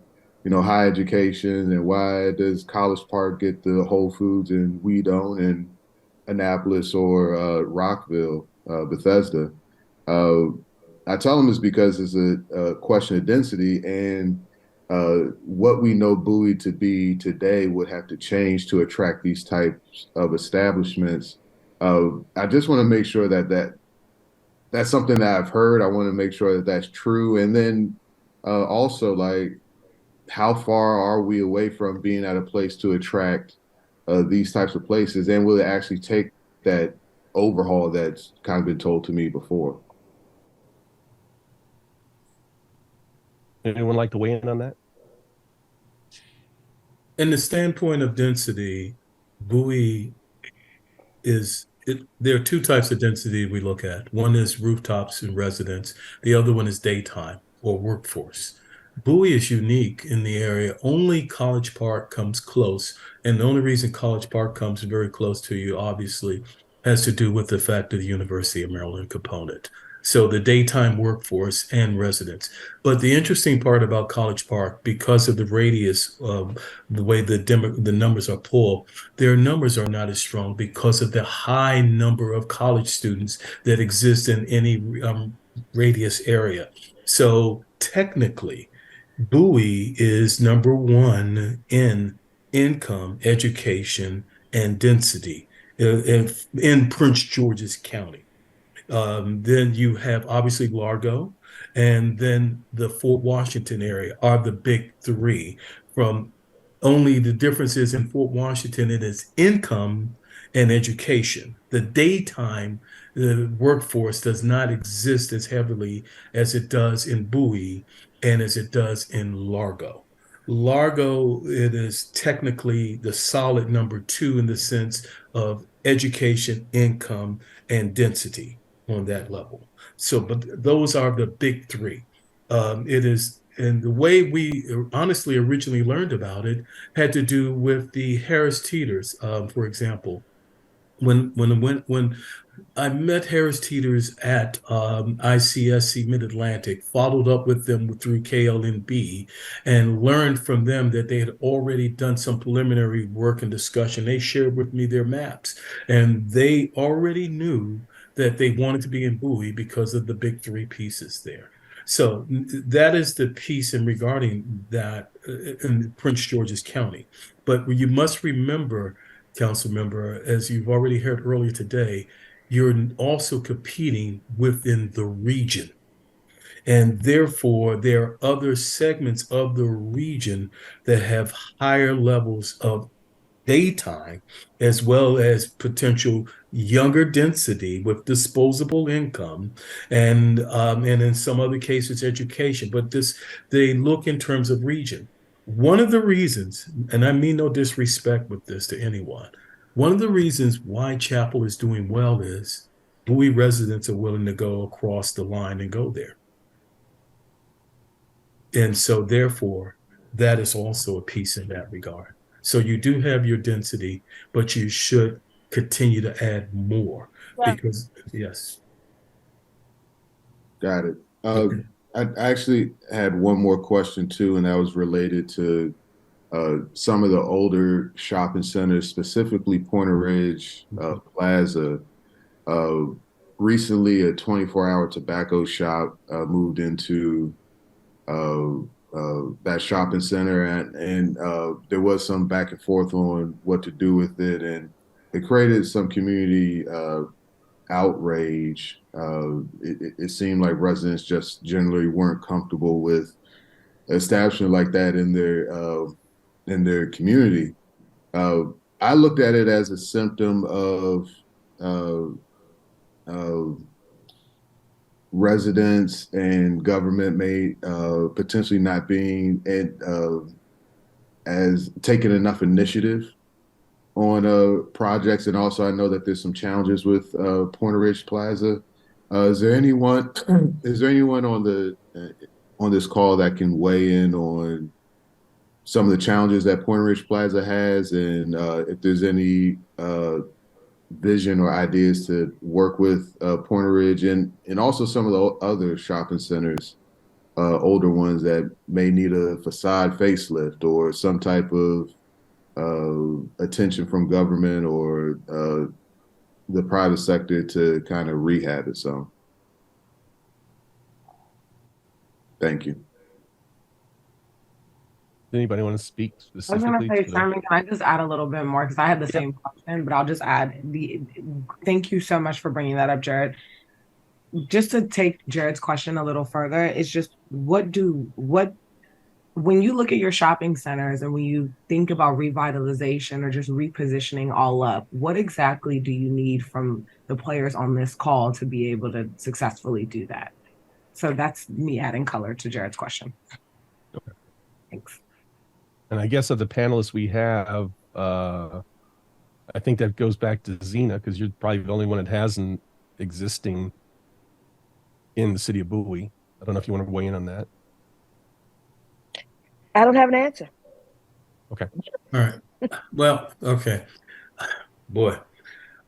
high education, and why does College Park get the Whole Foods and we don't, in Annapolis or Rockville, Bethesda? I tell them it's because it's a question of density, and what we know Bowie to be today would have to change to attract these types of establishments. I just want to make sure that's something that I've heard. I want to make sure that that's true. And then also, like, how far are we away from being at a place to attract these types of places? And will it actually take that overhaul that's kind of been told to me before? Anyone like to weigh in on that? In the standpoint of density, Bowie there are two types of density we look at. One is rooftops and residents. The other one is daytime or workforce. Bowie is unique in the area. Only College Park comes close. And the only reason College Park comes very close to you, obviously, has to do with the fact of the University of Maryland component. So the daytime workforce and residents. But the interesting part about College Park, because of the radius of the way the numbers are pulled, their numbers are not as strong because of the high number of college students that exist in any radius area. So technically, Bowie is number one in income, education, and density in Prince George's County. Then you have obviously Largo, and then the Fort Washington area are the big three. From only the difference is in Fort Washington, it is income and education. The daytime, the workforce does not exist as heavily as it does in Bowie and as it does in Largo. Largo, it is technically the solid number two in the sense of education, income, and density on that level. So, but those are the big three. It is, and the way we honestly originally learned about it had to do with the Harris Teeters, for example. When I met Harris Teeters at ICSC Mid-Atlantic, followed up with them through KLNB, and learned from them that they had already done some preliminary work and discussion. They shared with me their maps, and they already knew that they wanted to be in Bowie because of the big three pieces there. So that is the piece in regarding that in Prince George's County. But you must remember, council member, as you've already heard earlier today, you're also competing within the region. And therefore, there are other segments of the region that have higher levels of daytime, as well as potential younger density with disposable income, and in some other cases, education. But they look in terms of region. One of the reasons, and I mean no disrespect with this to anyone, one of the reasons why Chapel is doing well is Bowie residents are willing to go across the line and go there. And so therefore, that is also a piece in that regard. So you do have your density, but you should continue to add more because, yes. Got it. I actually had one more question too, and that was related to some of the older shopping centers, specifically Pointer Ridge Plaza. Recently, a 24-hour tobacco shop moved into that shopping center, and there was some back and forth on what to do with it, and it created some community outrage. It seemed like residents just generally weren't comfortable with establishment like that in their community. I looked at it as a symptom of residents and government may potentially not being as taking enough initiative on projects. And also I know that there's some challenges with Pointer Ridge Plaza. Is there anyone on this call that can weigh in on some of the challenges that Pointer Ridge Plaza has, and if there's any vision or ideas to work with Pointer Ridge and also some of the other shopping centers older ones that may need a facade facelift or some type of attention from government or the private sector to kind of rehab it. So thank you. Anybody want to speak I was going specifically to say, to Simon, can I just add a little bit more? Because I had the same question, but I'll just add thank you so much for bringing that up, Jared. Just to take Jared's question a little further, it's just when you look at your shopping centers and when you think about revitalization or just repositioning all up, what exactly do you need from the players on this call to be able to successfully do that? So that's me adding color to Jared's question. Okay. Thanks. And I guess of the panelists we have, I think that goes back to Zena, because you're probably the only one that hasn't existing in the city of Bowie. I don't know if you want to weigh in on that. I don't have an answer. Okay. All right. Well, okay. Boy,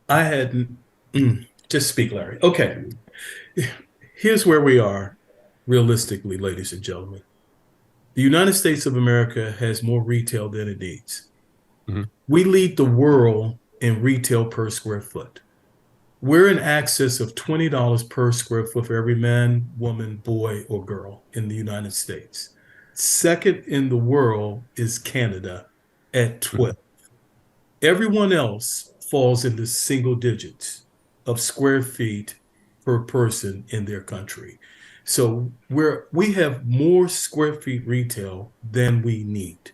I had just speak, Larry. Okay. Here's where we are realistically, ladies and gentlemen. The United States of America has more retail than it needs. Mm-hmm. We lead the world in retail per square foot. We're in excess of $20 per square foot for every man, woman, boy, or girl in the United States. Second in the world is Canada at 12. Everyone else falls into single digits of square feet per person in their country. So we have more square feet retail than we need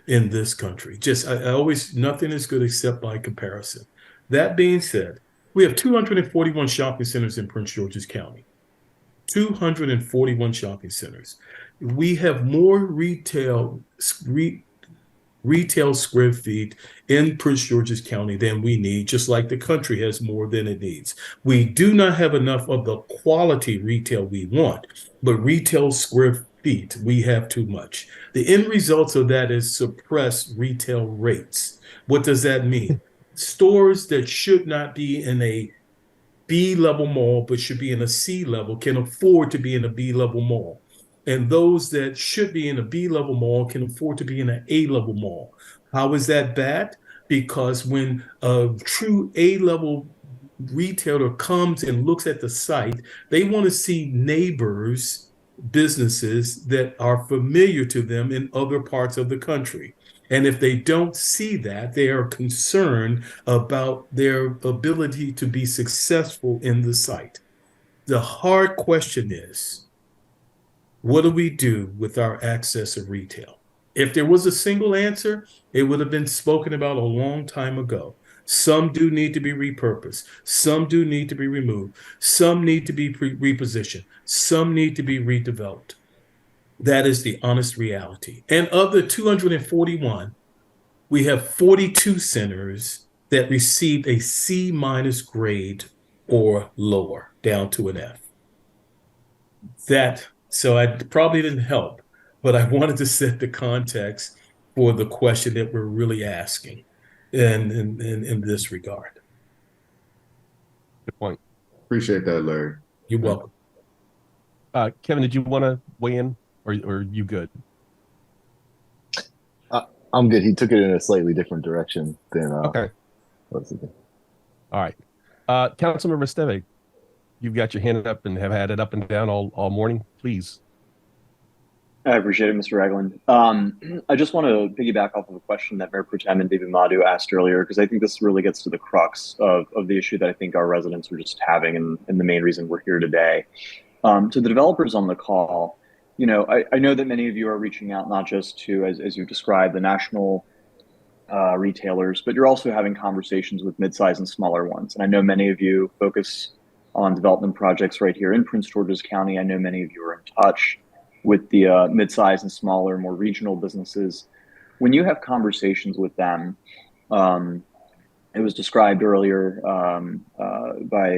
in this country. Just I always, nothing is good except by comparison. That being said, we have 241 shopping centers in Prince George's County. 241 shopping centers. We have more retail square feet in Prince George's County than we need, just like the country has more than it needs. We do not have enough of the quality retail we want, but retail square feet, we have too much. The end results of that is suppressed retail rates. What does that mean? Stores that should not be in a B-level mall, but should be in a C level, can afford to be in a B-level mall. And those that should be in a B-level mall can afford to be in an A-level mall. How is that bad? Because when a true A-level retailer comes and looks at the site, they want to see neighbors, businesses that are familiar to them in other parts of the country. And if they don't see that, they are concerned about their ability to be successful in the site. The hard question is, what do we do with our access of retail? If there was a single answer, it would have been spoken about a long time ago. Some do need to be repurposed. Some do need to be removed. Some need to be repositioned. Some need to be redeveloped. That is the honest reality. And of the 241, we have 42 centers that received a C- grade or lower, down to an F. So I probably didn't help, but I wanted to set the context for the question that we're really asking in this regard. Good point. Appreciate that, Larry. You're welcome. Kevin, did you want to weigh in, or are you good? I'm good. He took it in a slightly different direction than. Okay. All right. Councilmember Esteve, you've got your hand up and have had it up and down all morning. Please. I appreciate it, Mr. Ragland. I just want to piggyback off of a question that Mayor Pro Tem and David Madu asked earlier, because I think this really gets to the crux of the issue that I think our residents are just having, and the main reason we're here today. To the developers on the call, you know, I know that many of you are reaching out not just to, as you described, the national retailers, but you're also having conversations with mid-size and smaller ones. And I know many of you focus on development projects right here in Prince George's County. I know many of you are in touch with the mid-size and smaller, more regional businesses. When you have conversations with them, it was described earlier by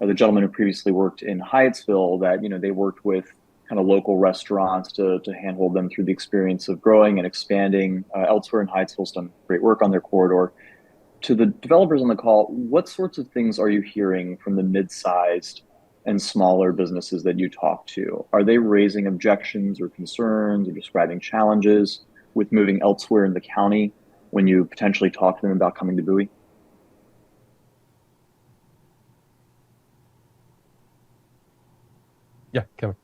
the gentleman who previously worked in Hyattsville that, you know, they worked with kind of local restaurants to handhold them through the experience of growing and expanding. Elsewhere in Hyattsville's done great work on their corridor. To the developers on the call, what sorts of things are you hearing from the mid-sized and smaller businesses that you talk to? Are they raising objections or concerns or describing challenges with moving elsewhere in the county when you potentially talk to them about coming to Bowie? Yeah, Kevin.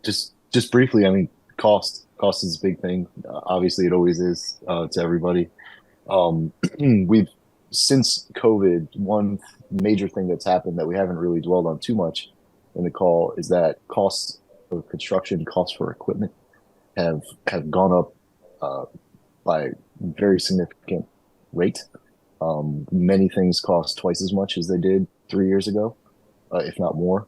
Just briefly, I mean, cost is a big thing. Obviously, it always is to everybody. We've since COVID, one major thing that's happened that we haven't really dwelled on too much in the call is that costs of construction, costs for equipment have gone up by very significant rate. Many things cost twice as much as they did 3 years ago, if not more.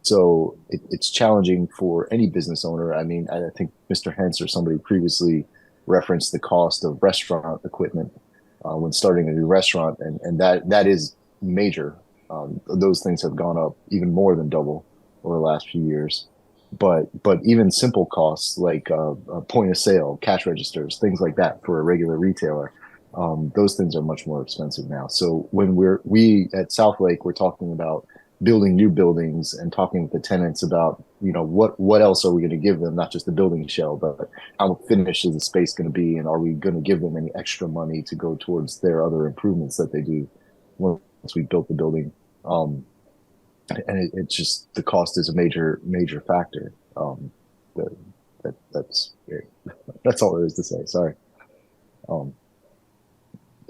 So it's challenging for any business owner. I mean, I think Mr. Hentz or somebody previously referenced the cost of restaurant equipment when starting a new restaurant, and that is major. Those things have gone up even more than double over the last few years. But even simple costs like a point of sale, cash registers, things like that for a regular retailer, those things are much more expensive now. So when we at Southlake, we're talking about building new buildings and talking with the tenants about, you know, what else are we going to give them, not just the building shell, but how finished is the space going to be, and are we going to give them any extra money to go towards their other improvements that they do once we built the building. And it's just, the cost is a major factor. That's all there is to say. Sorry.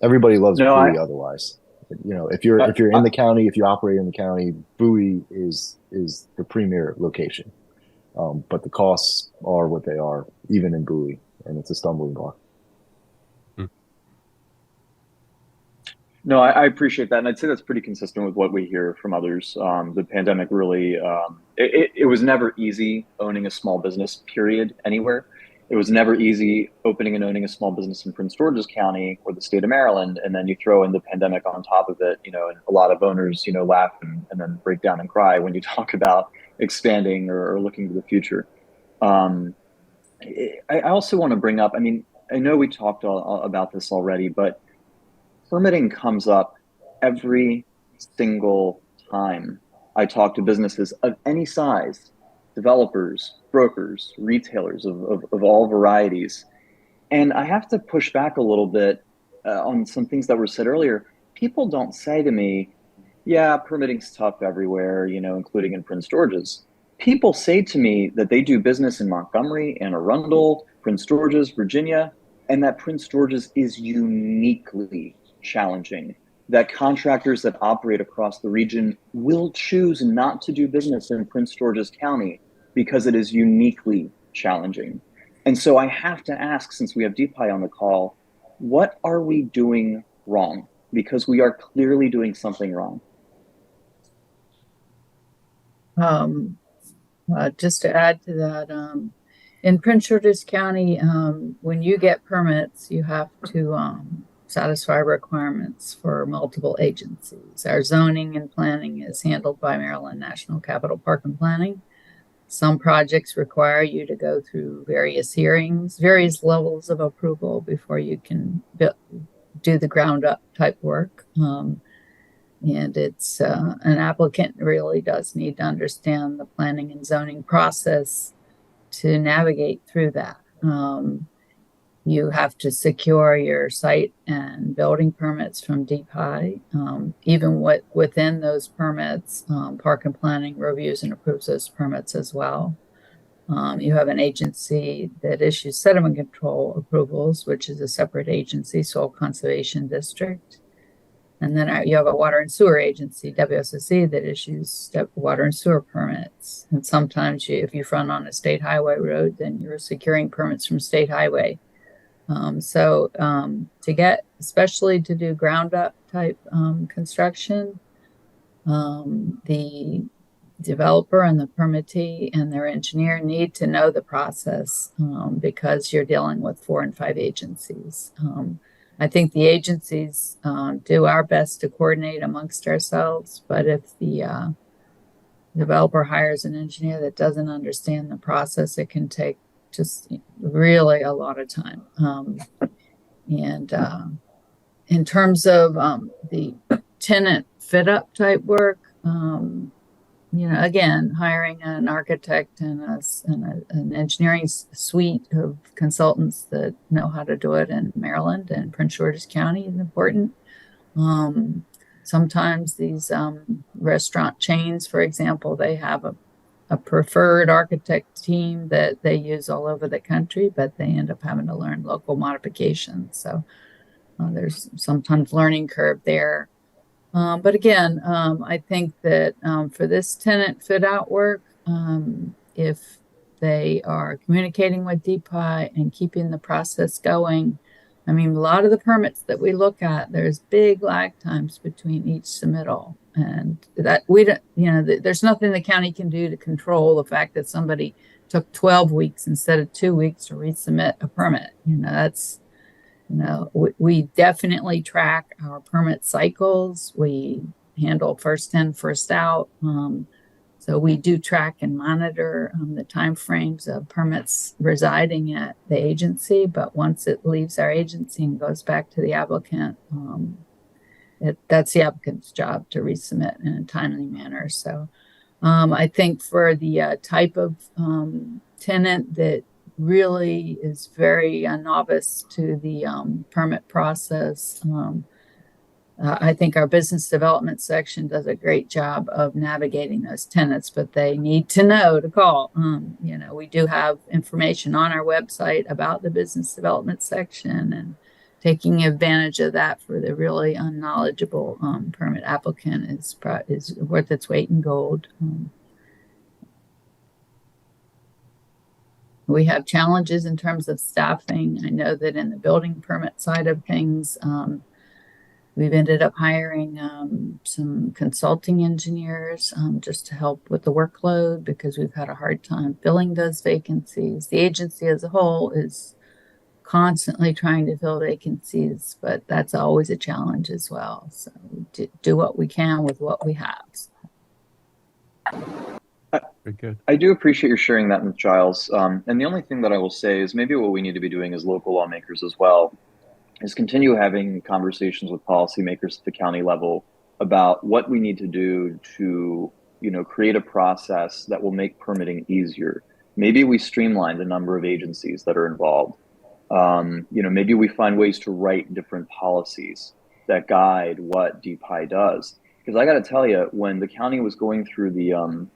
Everybody loves Bowie otherwise. You know, if you're in the county, if you operate in the county, Bowie is the premier location. But the costs are what they are, even in Bowie, and it's a stumbling block. No, I appreciate that. And I'd say that's pretty consistent with what we hear from others. The pandemic really, it was never easy owning a small business, period, anywhere. It was never easy opening and owning a small business in Prince George's County or the state of Maryland. And then you throw in the pandemic on top of it, you know, and a lot of owners, you know, laugh and then break down and cry when you talk about expanding or looking to the future. I also want to bring up, I mean, I know we talked about this already, but permitting comes up every single time I talk to businesses of any size, developers, brokers, retailers of all varieties. And I have to push back a little bit on some things that were said earlier. People don't say to me, yeah, permitting's tough everywhere, you know, including in Prince George's. People say to me that they do business in Montgomery, Anne Arundel, Prince George's, Virginia, and that Prince George's is uniquely challenging, that contractors that operate across the region will choose not to do business in Prince George's County because it is uniquely challenging. And so I have to ask, since we have Deepai on the call, what are we doing wrong? Because we are clearly doing something wrong. Just to add to that, in Prince George's County, when you get permits, you have to satisfy requirements for multiple agencies. Our zoning and planning is handled by Maryland National Capital Park and Planning. Some projects require you to go through various hearings, various levels of approval before you can do the ground up type work. And it's an applicant really does need to understand the planning and zoning process to navigate through that. You have to secure your site and building permits from Deepai. Even within those permits, Park and Planning reviews and approves those permits as well. You have an agency that issues sediment control approvals, which is a separate agency, Soil Conservation District. And then you have a water and sewer agency, WSSC, that issues water and sewer permits. And sometimes if you run on a state highway road, then you're securing permits from state highway. To get, especially to do ground up type construction, the developer and the permittee and their engineer need to know the process because you're dealing with 4 and 5 agencies. I think the agencies do our best to coordinate amongst ourselves, but if the developer hires an engineer that doesn't understand the process, it can take just really a lot of time. In terms of the tenant fit up type work, again, hiring an architect and an engineering suite of consultants that know how to do it in Maryland and Prince George's County is important. Sometimes these restaurant chains, for example, they have a preferred architect team that they use all over the country, but they end up having to learn local modifications. So there's sometimes learning curve there. But again, I think that for this tenant fit out work, if they are communicating with DPI and keeping the process going, I mean, a lot of the permits that we look at, there's big lag times between each submittal, and that we don't, there's nothing the county can do to control the fact that somebody took 12 weeks instead of 2 weeks to resubmit a permit. We definitely track our permit cycles. We handle first in, first out. So we do track and monitor the timeframes of permits residing at the agency. But once it leaves our agency and goes back to the applicant, that's the applicant's job to resubmit in a timely manner. So I think for the type of tenant that really is very novice to the permit process, I think our business development section does a great job of navigating those tenants, but they need to know to call. We do have information on our website about the business development section, and taking advantage of that for the really unknowledgeable permit applicant is worth its weight in gold. We have challenges in terms of staffing. I know that in the building permit side of things, we've ended up hiring some consulting engineers just to help with the workload because we've had a hard time filling those vacancies. The agency as a whole is constantly trying to fill vacancies, but that's always a challenge as well. So we do what we can with what we have. Very good. I do appreciate your sharing that with Giles. And the only thing that I will say is maybe what we need to be doing as local lawmakers as well is continue having conversations with policymakers at the county level about what we need to do to, create a process that will make permitting easier. Maybe we streamline the number of agencies that are involved. Maybe we find ways to write different policies that guide what DPI does. Because I got to tell you, when the county was going through the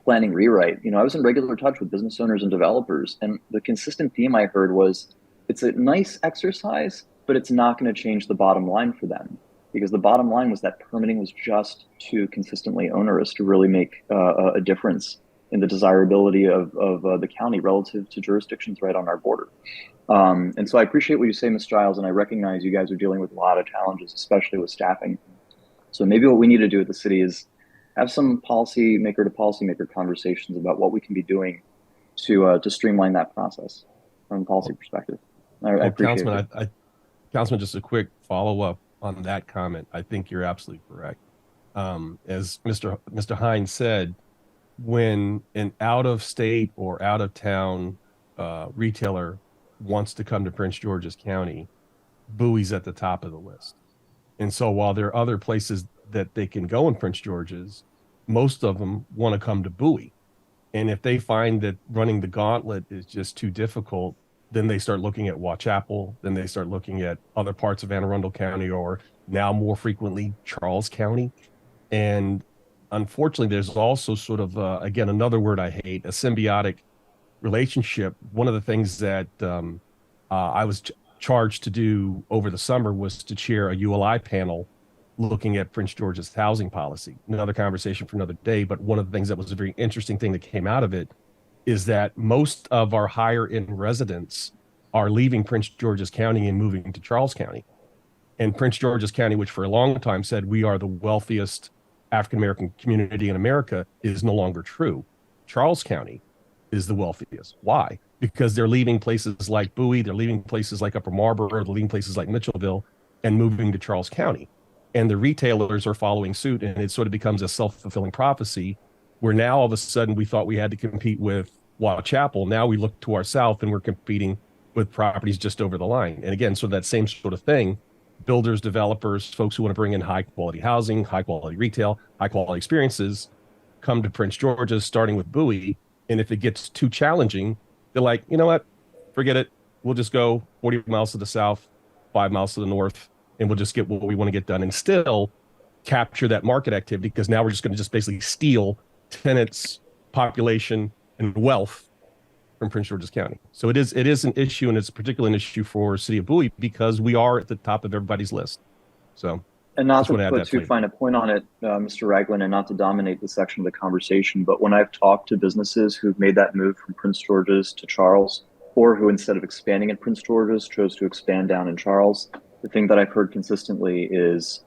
planning rewrite, I was in regular touch with business owners and developers, and the consistent theme I heard was, it's a nice exercise, but it's not going to change the bottom line for them, because the bottom line was that permitting was just too consistently onerous to really make a difference in the desirability of the county relative to jurisdictions right on our border. And so I appreciate what you say, Ms. Giles, and I recognize you guys are dealing with a lot of challenges, especially with staffing. So maybe what we need to do at the city is have some policymaker to policymaker conversations about what we can be doing to streamline that process from a policy perspective. I appreciate it. Councilman, just a quick follow-up on that comment. I think you're absolutely correct. As Mr. Hines said, when an out-of-state or out-of-town retailer wants to come to Prince George's County, Bowie's at the top of the list. And so while there are other places that they can go in Prince George's, most of them want to come to Bowie. And if they find that running the gauntlet is just too difficult, then they start looking at Watchapel, then they start looking at other parts of Anne Arundel County, or now more frequently Charles County. And unfortunately, there's also sort of, again, another word I hate, a symbiotic relationship. One of the things that I was charged to do over the summer was to chair a ULI panel looking at Prince George's housing policy. Another conversation for another day, but one of the things that was a very interesting thing that came out of it is that most of our higher end residents are leaving Prince George's County and moving to Charles County. And Prince George's County, which for a long time said we are the wealthiest African-American community in America, is no longer true. Charles County is the wealthiest. Why? Because they're leaving places like Bowie, they're leaving places like Upper Marlboro, they're leaving places like Mitchellville and moving to Charles County. And the retailers are following suit, and it sort of becomes a self-fulfilling prophecy where now all of a sudden we thought we had to compete with Watchapel. Now we look to our south and we're competing with properties just over the line. And again, so that same sort of thing, builders, developers, folks who want to bring in high quality housing, high quality retail, high quality experiences come to Prince George's, starting with Bowie. And if it gets too challenging, they're like, you know what, forget it. We'll just go 40 miles to the south, 5 miles to the north, and we'll just get what we want to get done and still capture that market activity, because now we're just going to just basically steal tenants, population, and wealth from Prince George's County. So it is an issue, and it's particularly an issue for City of Bowie because we are at the top of everybody's list. So, and not to put too fine a point on it, Mr. Ragland, and not to dominate this section of the conversation, but when I've talked to businesses who've made that move from Prince George's to Charles, or who instead of expanding in Prince George's chose to expand down in Charles, the thing that I've heard consistently is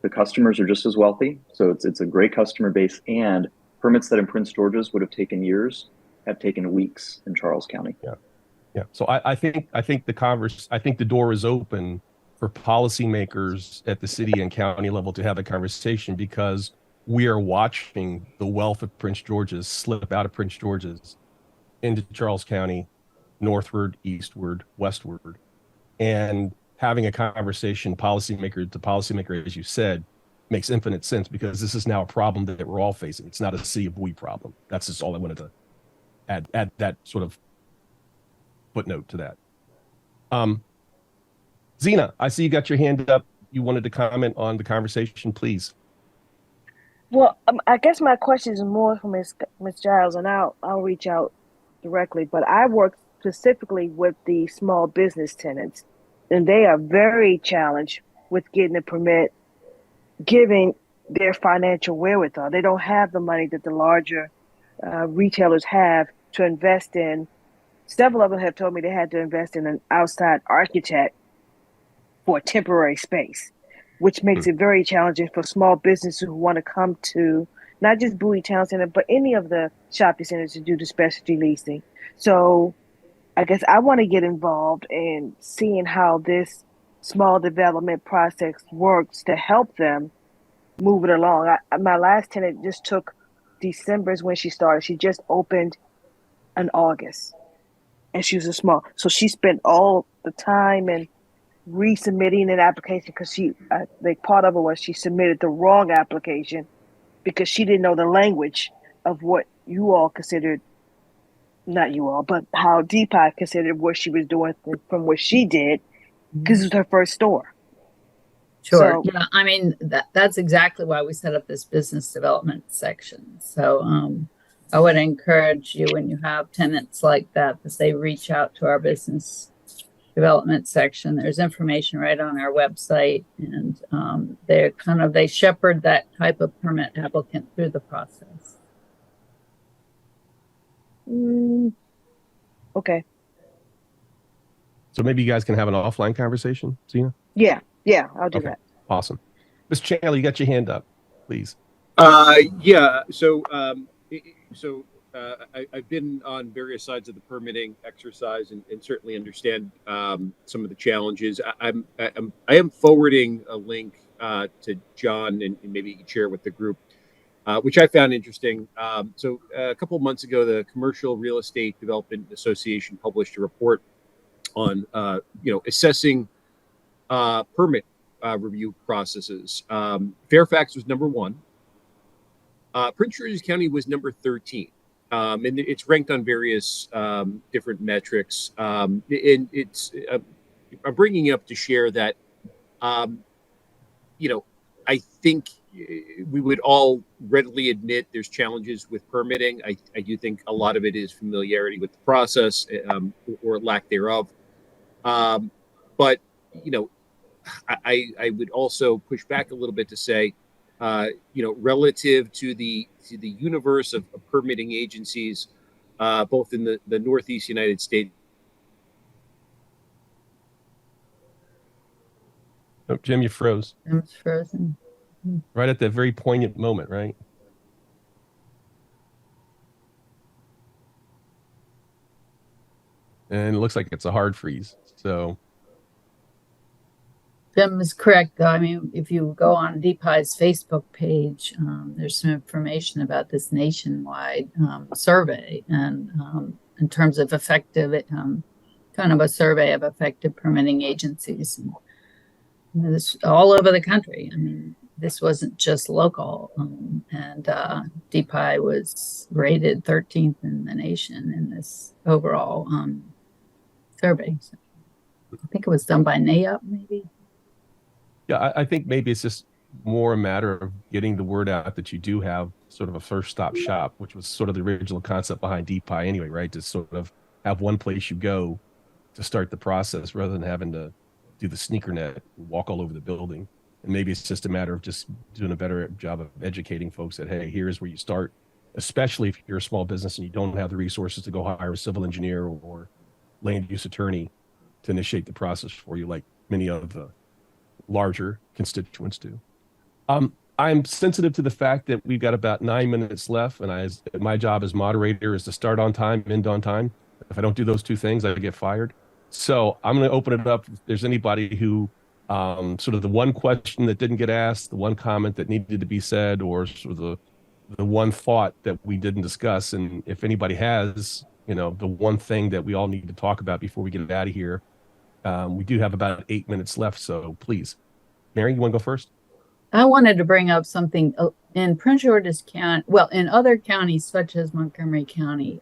the customers are just as wealthy. So it's a great customer base, and permits that in Prince George's would have taken years have taken weeks in Charles County. Yeah. So I think the door is open for policymakers at the city and county level to have a conversation, because we are watching the wealth of Prince George's slip out of Prince George's into Charles County, northward, eastward, westward, and having a conversation policymaker to policymaker, as you said, makes infinite sense, because this is now a problem that we're all facing. It's not a City of Bowie problem. That's just all I wanted to add that sort of footnote to that. Zena, I see you got your hand up. You wanted to comment on the conversation, please. Well, I guess my question is more for Ms. Giles, and I'll reach out directly. But I work specifically with the small business tenants, and they are very challenged with getting a permit, given their financial wherewithal. They don't have the money that the larger retailers have to invest in. Several of them have told me they had to invest in an outside architect for a temporary space, which makes it very challenging for small businesses who want to come to not just Bowie Town Center, but any of the shopping centers to do the specialty leasing. So I guess I want to get involved in seeing how this small development process works to help them move it along. My last tenant just took December is when she started. She just opened in August, and she was a small. So she spent all the time and resubmitting an application, because part of it was she submitted the wrong application because she didn't know the language of what you all considered, not you all, but how DPI considered what she was doing from what she did, because it was her first store. Sure. So, yeah, I mean, that's exactly why we set up this business development section. So I would encourage you, when you have tenants like that they reach out to our business development section. There's information right on our website, and they shepherd that type of permit applicant through the process. Okay. So maybe you guys can have an offline conversation, Zena? Yeah, I'll do that. Awesome. Ms. Chandler, you got your hand up, please. Yeah. So I've been on various sides of the permitting exercise, and certainly understand some of the challenges. I am forwarding a link to John, and maybe you can share with the group, which I found interesting. So a couple of months ago, the Commercial Real Estate Development Association published a report on assessing permit review processes. Fairfax was number 1. Prince George's County was number 13. And it's ranked on various different metrics. And it's I'm bringing it up to share that, I think we would all readily admit there's challenges with permitting. I do think a lot of it is familiarity with the process, or lack thereof. But I would also push back a little bit to say, relative to the universe of permitting agencies, both in the Northeast United States. Oh, Jim, you froze. Jim's frozen. Right at that very poignant moment, right? And it looks like it's a hard freeze. So Jim is correct, though. I mean, if you go on DPI's Facebook page, there's some information about this nationwide survey, and in terms of effective, kind of a survey of effective permitting agencies. this all over the country. I mean, this wasn't just local. And DPI was rated 13th in the nation in this overall survey. So I think it was done by NAIOP, maybe. Yeah, I think maybe it's just more a matter of getting the word out that you do have sort of a first stop shop, which was sort of the original concept behind DPI anyway, right? To sort of have one place you go to start the process rather than having to do the sneaker net, walk all over the building. And maybe it's just a matter of just doing a better job of educating folks that, hey, here's where you start, especially if you're a small business and you don't have the resources to go hire a civil engineer or land use attorney to initiate the process for you, like many of the larger constituents do. I'm sensitive to the fact that we've got about 9 minutes left, and my job as moderator is to start on time, end on time. If I don't do those two things, I get fired. So I'm going to open it up. If there's anybody who sort of the one question that didn't get asked, the one comment that needed to be said, or sort of the one thought that we didn't discuss, and if anybody has, the one thing that we all need to talk about before we get out of here, we do have about 8 minutes left. So please, Mary, you want to go first? I wanted to bring up something in Prince George's County. Well, in other counties such as Montgomery County,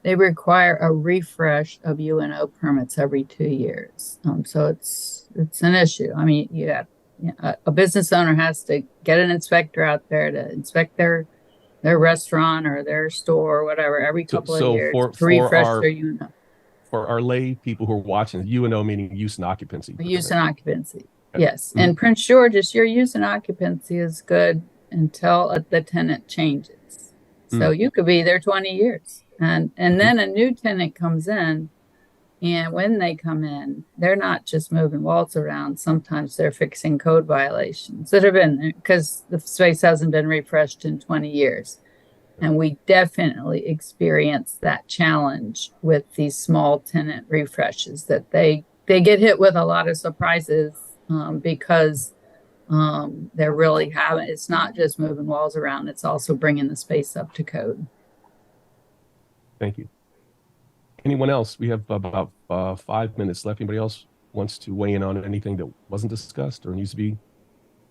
they require a refresh of UNO permits every 2 years. So it's an issue. I mean, a business owner has to get an inspector out there to inspect their restaurant or their store or whatever every couple of years to refresh their UNO. For our lay people who are watching, UNO meaning use and occupancy. Use and occupancy. Yes. Mm-hmm. And Prince George's, your use and occupancy is good until the tenant changes. So you could be there 20 years. And then a new tenant comes in. And when they come in, they're not just moving walls around. Sometimes they're fixing code violations that have been because the space hasn't been refreshed in 20 years. And we definitely experience that challenge with these small tenant refreshes that they get hit with a lot of surprises. Because they're really it's not just moving walls around, it's also bringing the space up to code. Thank you. Anyone else? We have about 5 minutes left. Anybody else wants to weigh in on anything that wasn't discussed or needs to be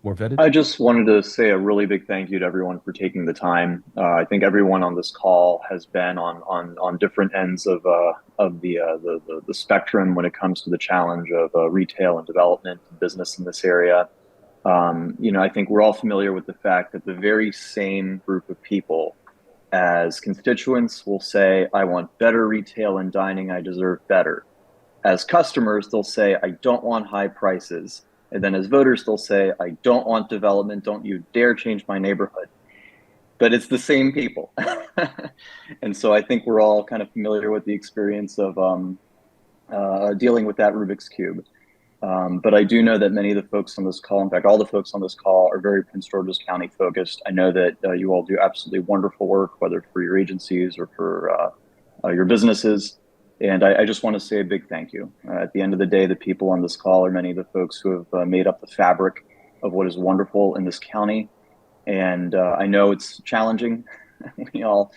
more vetted? I just wanted to say a really big thank you to everyone for taking the time. I think everyone on this call has been on different ends of the spectrum when it comes to the challenge of retail and development and business in this area. I think we're all familiar with the fact that the very same group of people as constituents will say, I want better retail and dining, I deserve better. As customers, they'll say, I don't want high prices. And then as voters, they'll say, I don't want development. Don't you dare change my neighborhood. But it's the same people. And so I think we're all kind of familiar with the experience of dealing with that Rubik's Cube. But I do know that many of the folks on this call, in fact, all the folks on this call are very Prince George's County focused. I know that you all do absolutely wonderful work, whether for your agencies or for your businesses. And I just want to say a big thank you. At the end of the day, the people on this call are many of the folks who have made up the fabric of what is wonderful in this county. And I know it's challenging. We all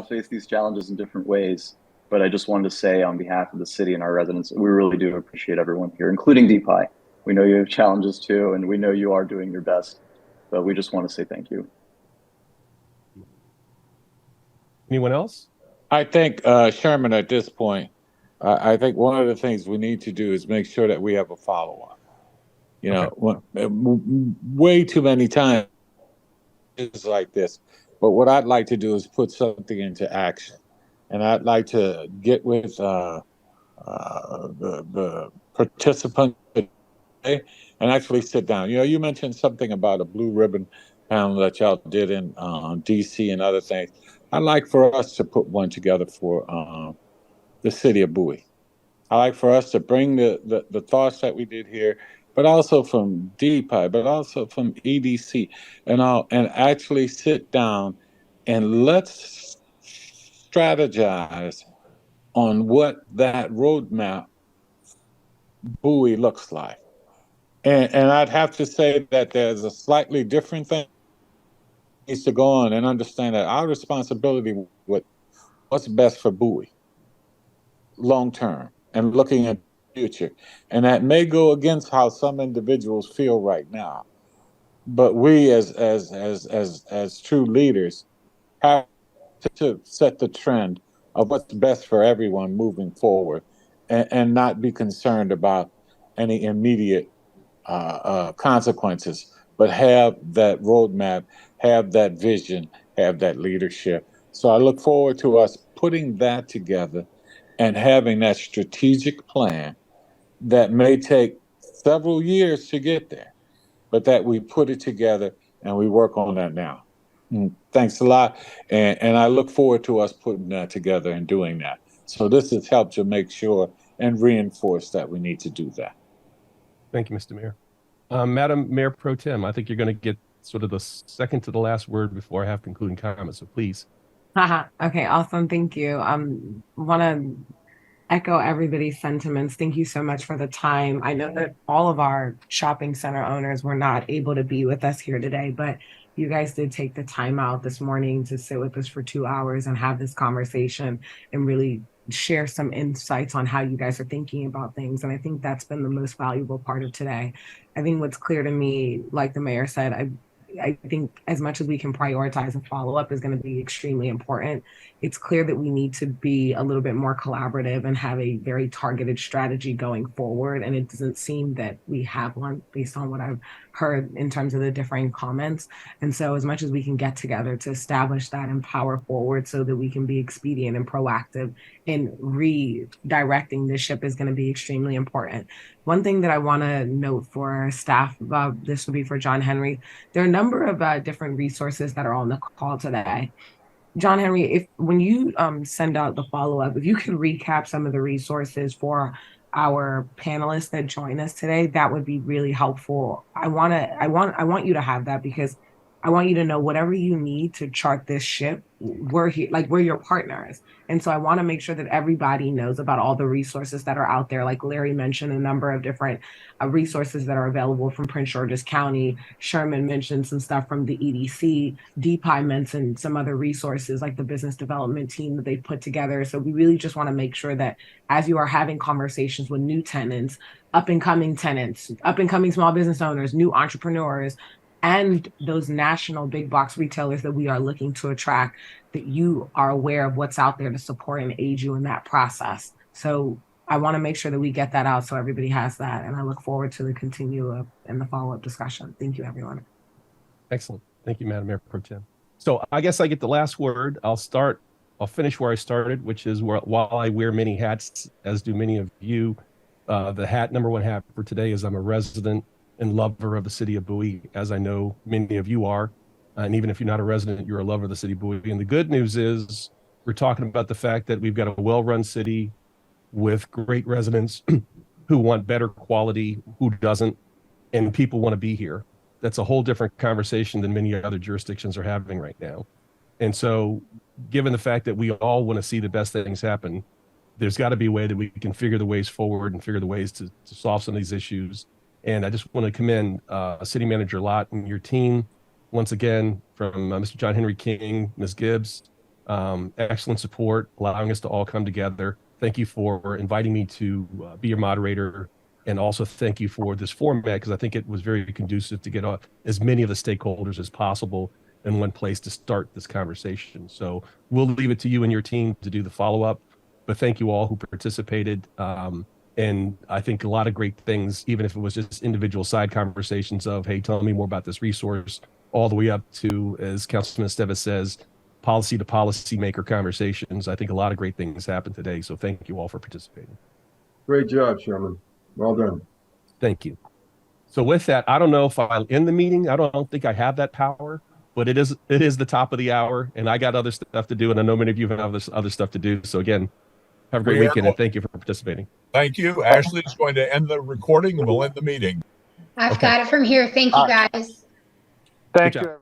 face these challenges in different ways. But I just wanted to say on behalf of the city and our residents, we really do appreciate everyone here, including DPI. We know you have challenges too, and we know you are doing your best. But we just want to say thank you. Anyone else? I think, Sherman, at this point, I think one of the things we need to do is make sure that we have a follow-up. Way too many times it's like this. But what I'd like to do is put something into action. And I'd like to get with the participants today and actually sit down. You mentioned something about a blue ribbon panel that y'all did in D.C. and other things. I'd like for us to put one together for the city of Bowie. I'd like for us to bring the thoughts that we did here, but also from DPI, but also from EDC, and actually sit down and let's strategize on what that roadmap Bowie looks like. And I'd have to say that there's a slightly different thing needs to go on and understand that our responsibility with what's best for Bowie long term and looking at future. And that may go against how some individuals feel right now. But we as true leaders have to set the trend of what's best for everyone moving forward, and not be concerned about any immediate consequences, but have that roadmap, have that vision, have that leadership. So I look forward to us putting that together and having that strategic plan that may take several years to get there, but that we put it together and we work on that now. Thanks a lot. And I look forward to us putting that together and doing that. So this has helped to make sure and reinforce that we need to do that. Thank you, Mr. Mayor. Madam Mayor Pro Tem, I think you're going to get sort of the second to the last word before I have concluding comments, so please. Okay, awesome. Thank you. Want to echo everybody's sentiments. Thank you so much for the time. I know that all of our shopping center owners were not able to be with us here today, but you guys did take the time out this morning to sit with us for 2 hours and have this conversation and really share some insights on how you guys are thinking about things. And I think that's been the most valuable part of today. I think what's clear to me, like the mayor said, I think as much as we can prioritize and follow up is going to be extremely important. It's clear that we need to be a little bit more collaborative and have a very targeted strategy going forward. And it doesn't seem that we have one based on what I've heard in terms of the differing comments. And so as much as we can get together to establish that and power forward so that we can be expedient and proactive in redirecting this ship is going to be extremely important. One thing that I want to note for our staff, this will be for John Henry, there are a number of different resources that are on the call today. John Henry, when you send out the follow-up, if you can recap some of the resources for our panelists that join us today, that would be really helpful. I want you to have that because I want you to know whatever you need to chart this ship, we're here, like we're your partners. And so I want to make sure that everybody knows about all the resources that are out there. Like Larry mentioned a number of different resources that are available from Prince George's County. Sherman mentioned some stuff from the EDC. DPI mentioned some other resources like the business development team that they put together. So we really just want to make sure that as you are having conversations with new tenants, up and coming small business owners, new entrepreneurs, and those national big box retailers that we are looking to attract, that you are aware of what's out there to support and aid you in that process. So I want to make sure that we get that out so everybody has that. And I look forward to the continue and the follow-up discussion. Thank you, everyone. Excellent. Thank you, Madam Mayor Pro Tem. So I guess I get the last word. I'll finish where I started, which is while I wear many hats, as do many of you, the number one hat for today is I'm a resident and lover of the city of Bowie, as I know many of you are. And even if you're not a resident, you're a lover of the city of Bowie. And the good news is we're talking about the fact that we've got a well-run city with great residents who want better quality, who doesn't, and people want to be here. That's a whole different conversation than many other jurisdictions are having right now. And so given the fact that we all want to see the best things happen, there's got to be a way that we can figure the ways forward and figure the ways to solve some of these issues. And I just want to commend City Manager Lott and your team once again, from Mr. John Henry King, Ms. Gibbs. Excellent support, allowing us to all come together. Thank you for inviting me to be your moderator. And also thank you for this format, because I think it was very conducive to get as many of the stakeholders as possible in one place to start this conversation. So we'll leave it to you and your team to do the follow-up. But thank you all who participated. And I think a lot of great things, even if it was just individual side conversations of, hey, tell me more about this resource, all the way up to, as Councilman Esteves says, policy to policy maker conversations. I think a lot of great things happened today. So thank you all for participating. Great job, Sherman. Well done. Thank you. So with that, I don't know if I'll end the meeting. I don't think I have that power, but it is the top of the hour, and I got other stuff to do, and I know many of you have other stuff to do. So again, have a great weekend, and thank you for participating. Thank you. Ashley is going to end the recording, and we'll end the meeting. I've got it from here. Thank you, guys. Thank you.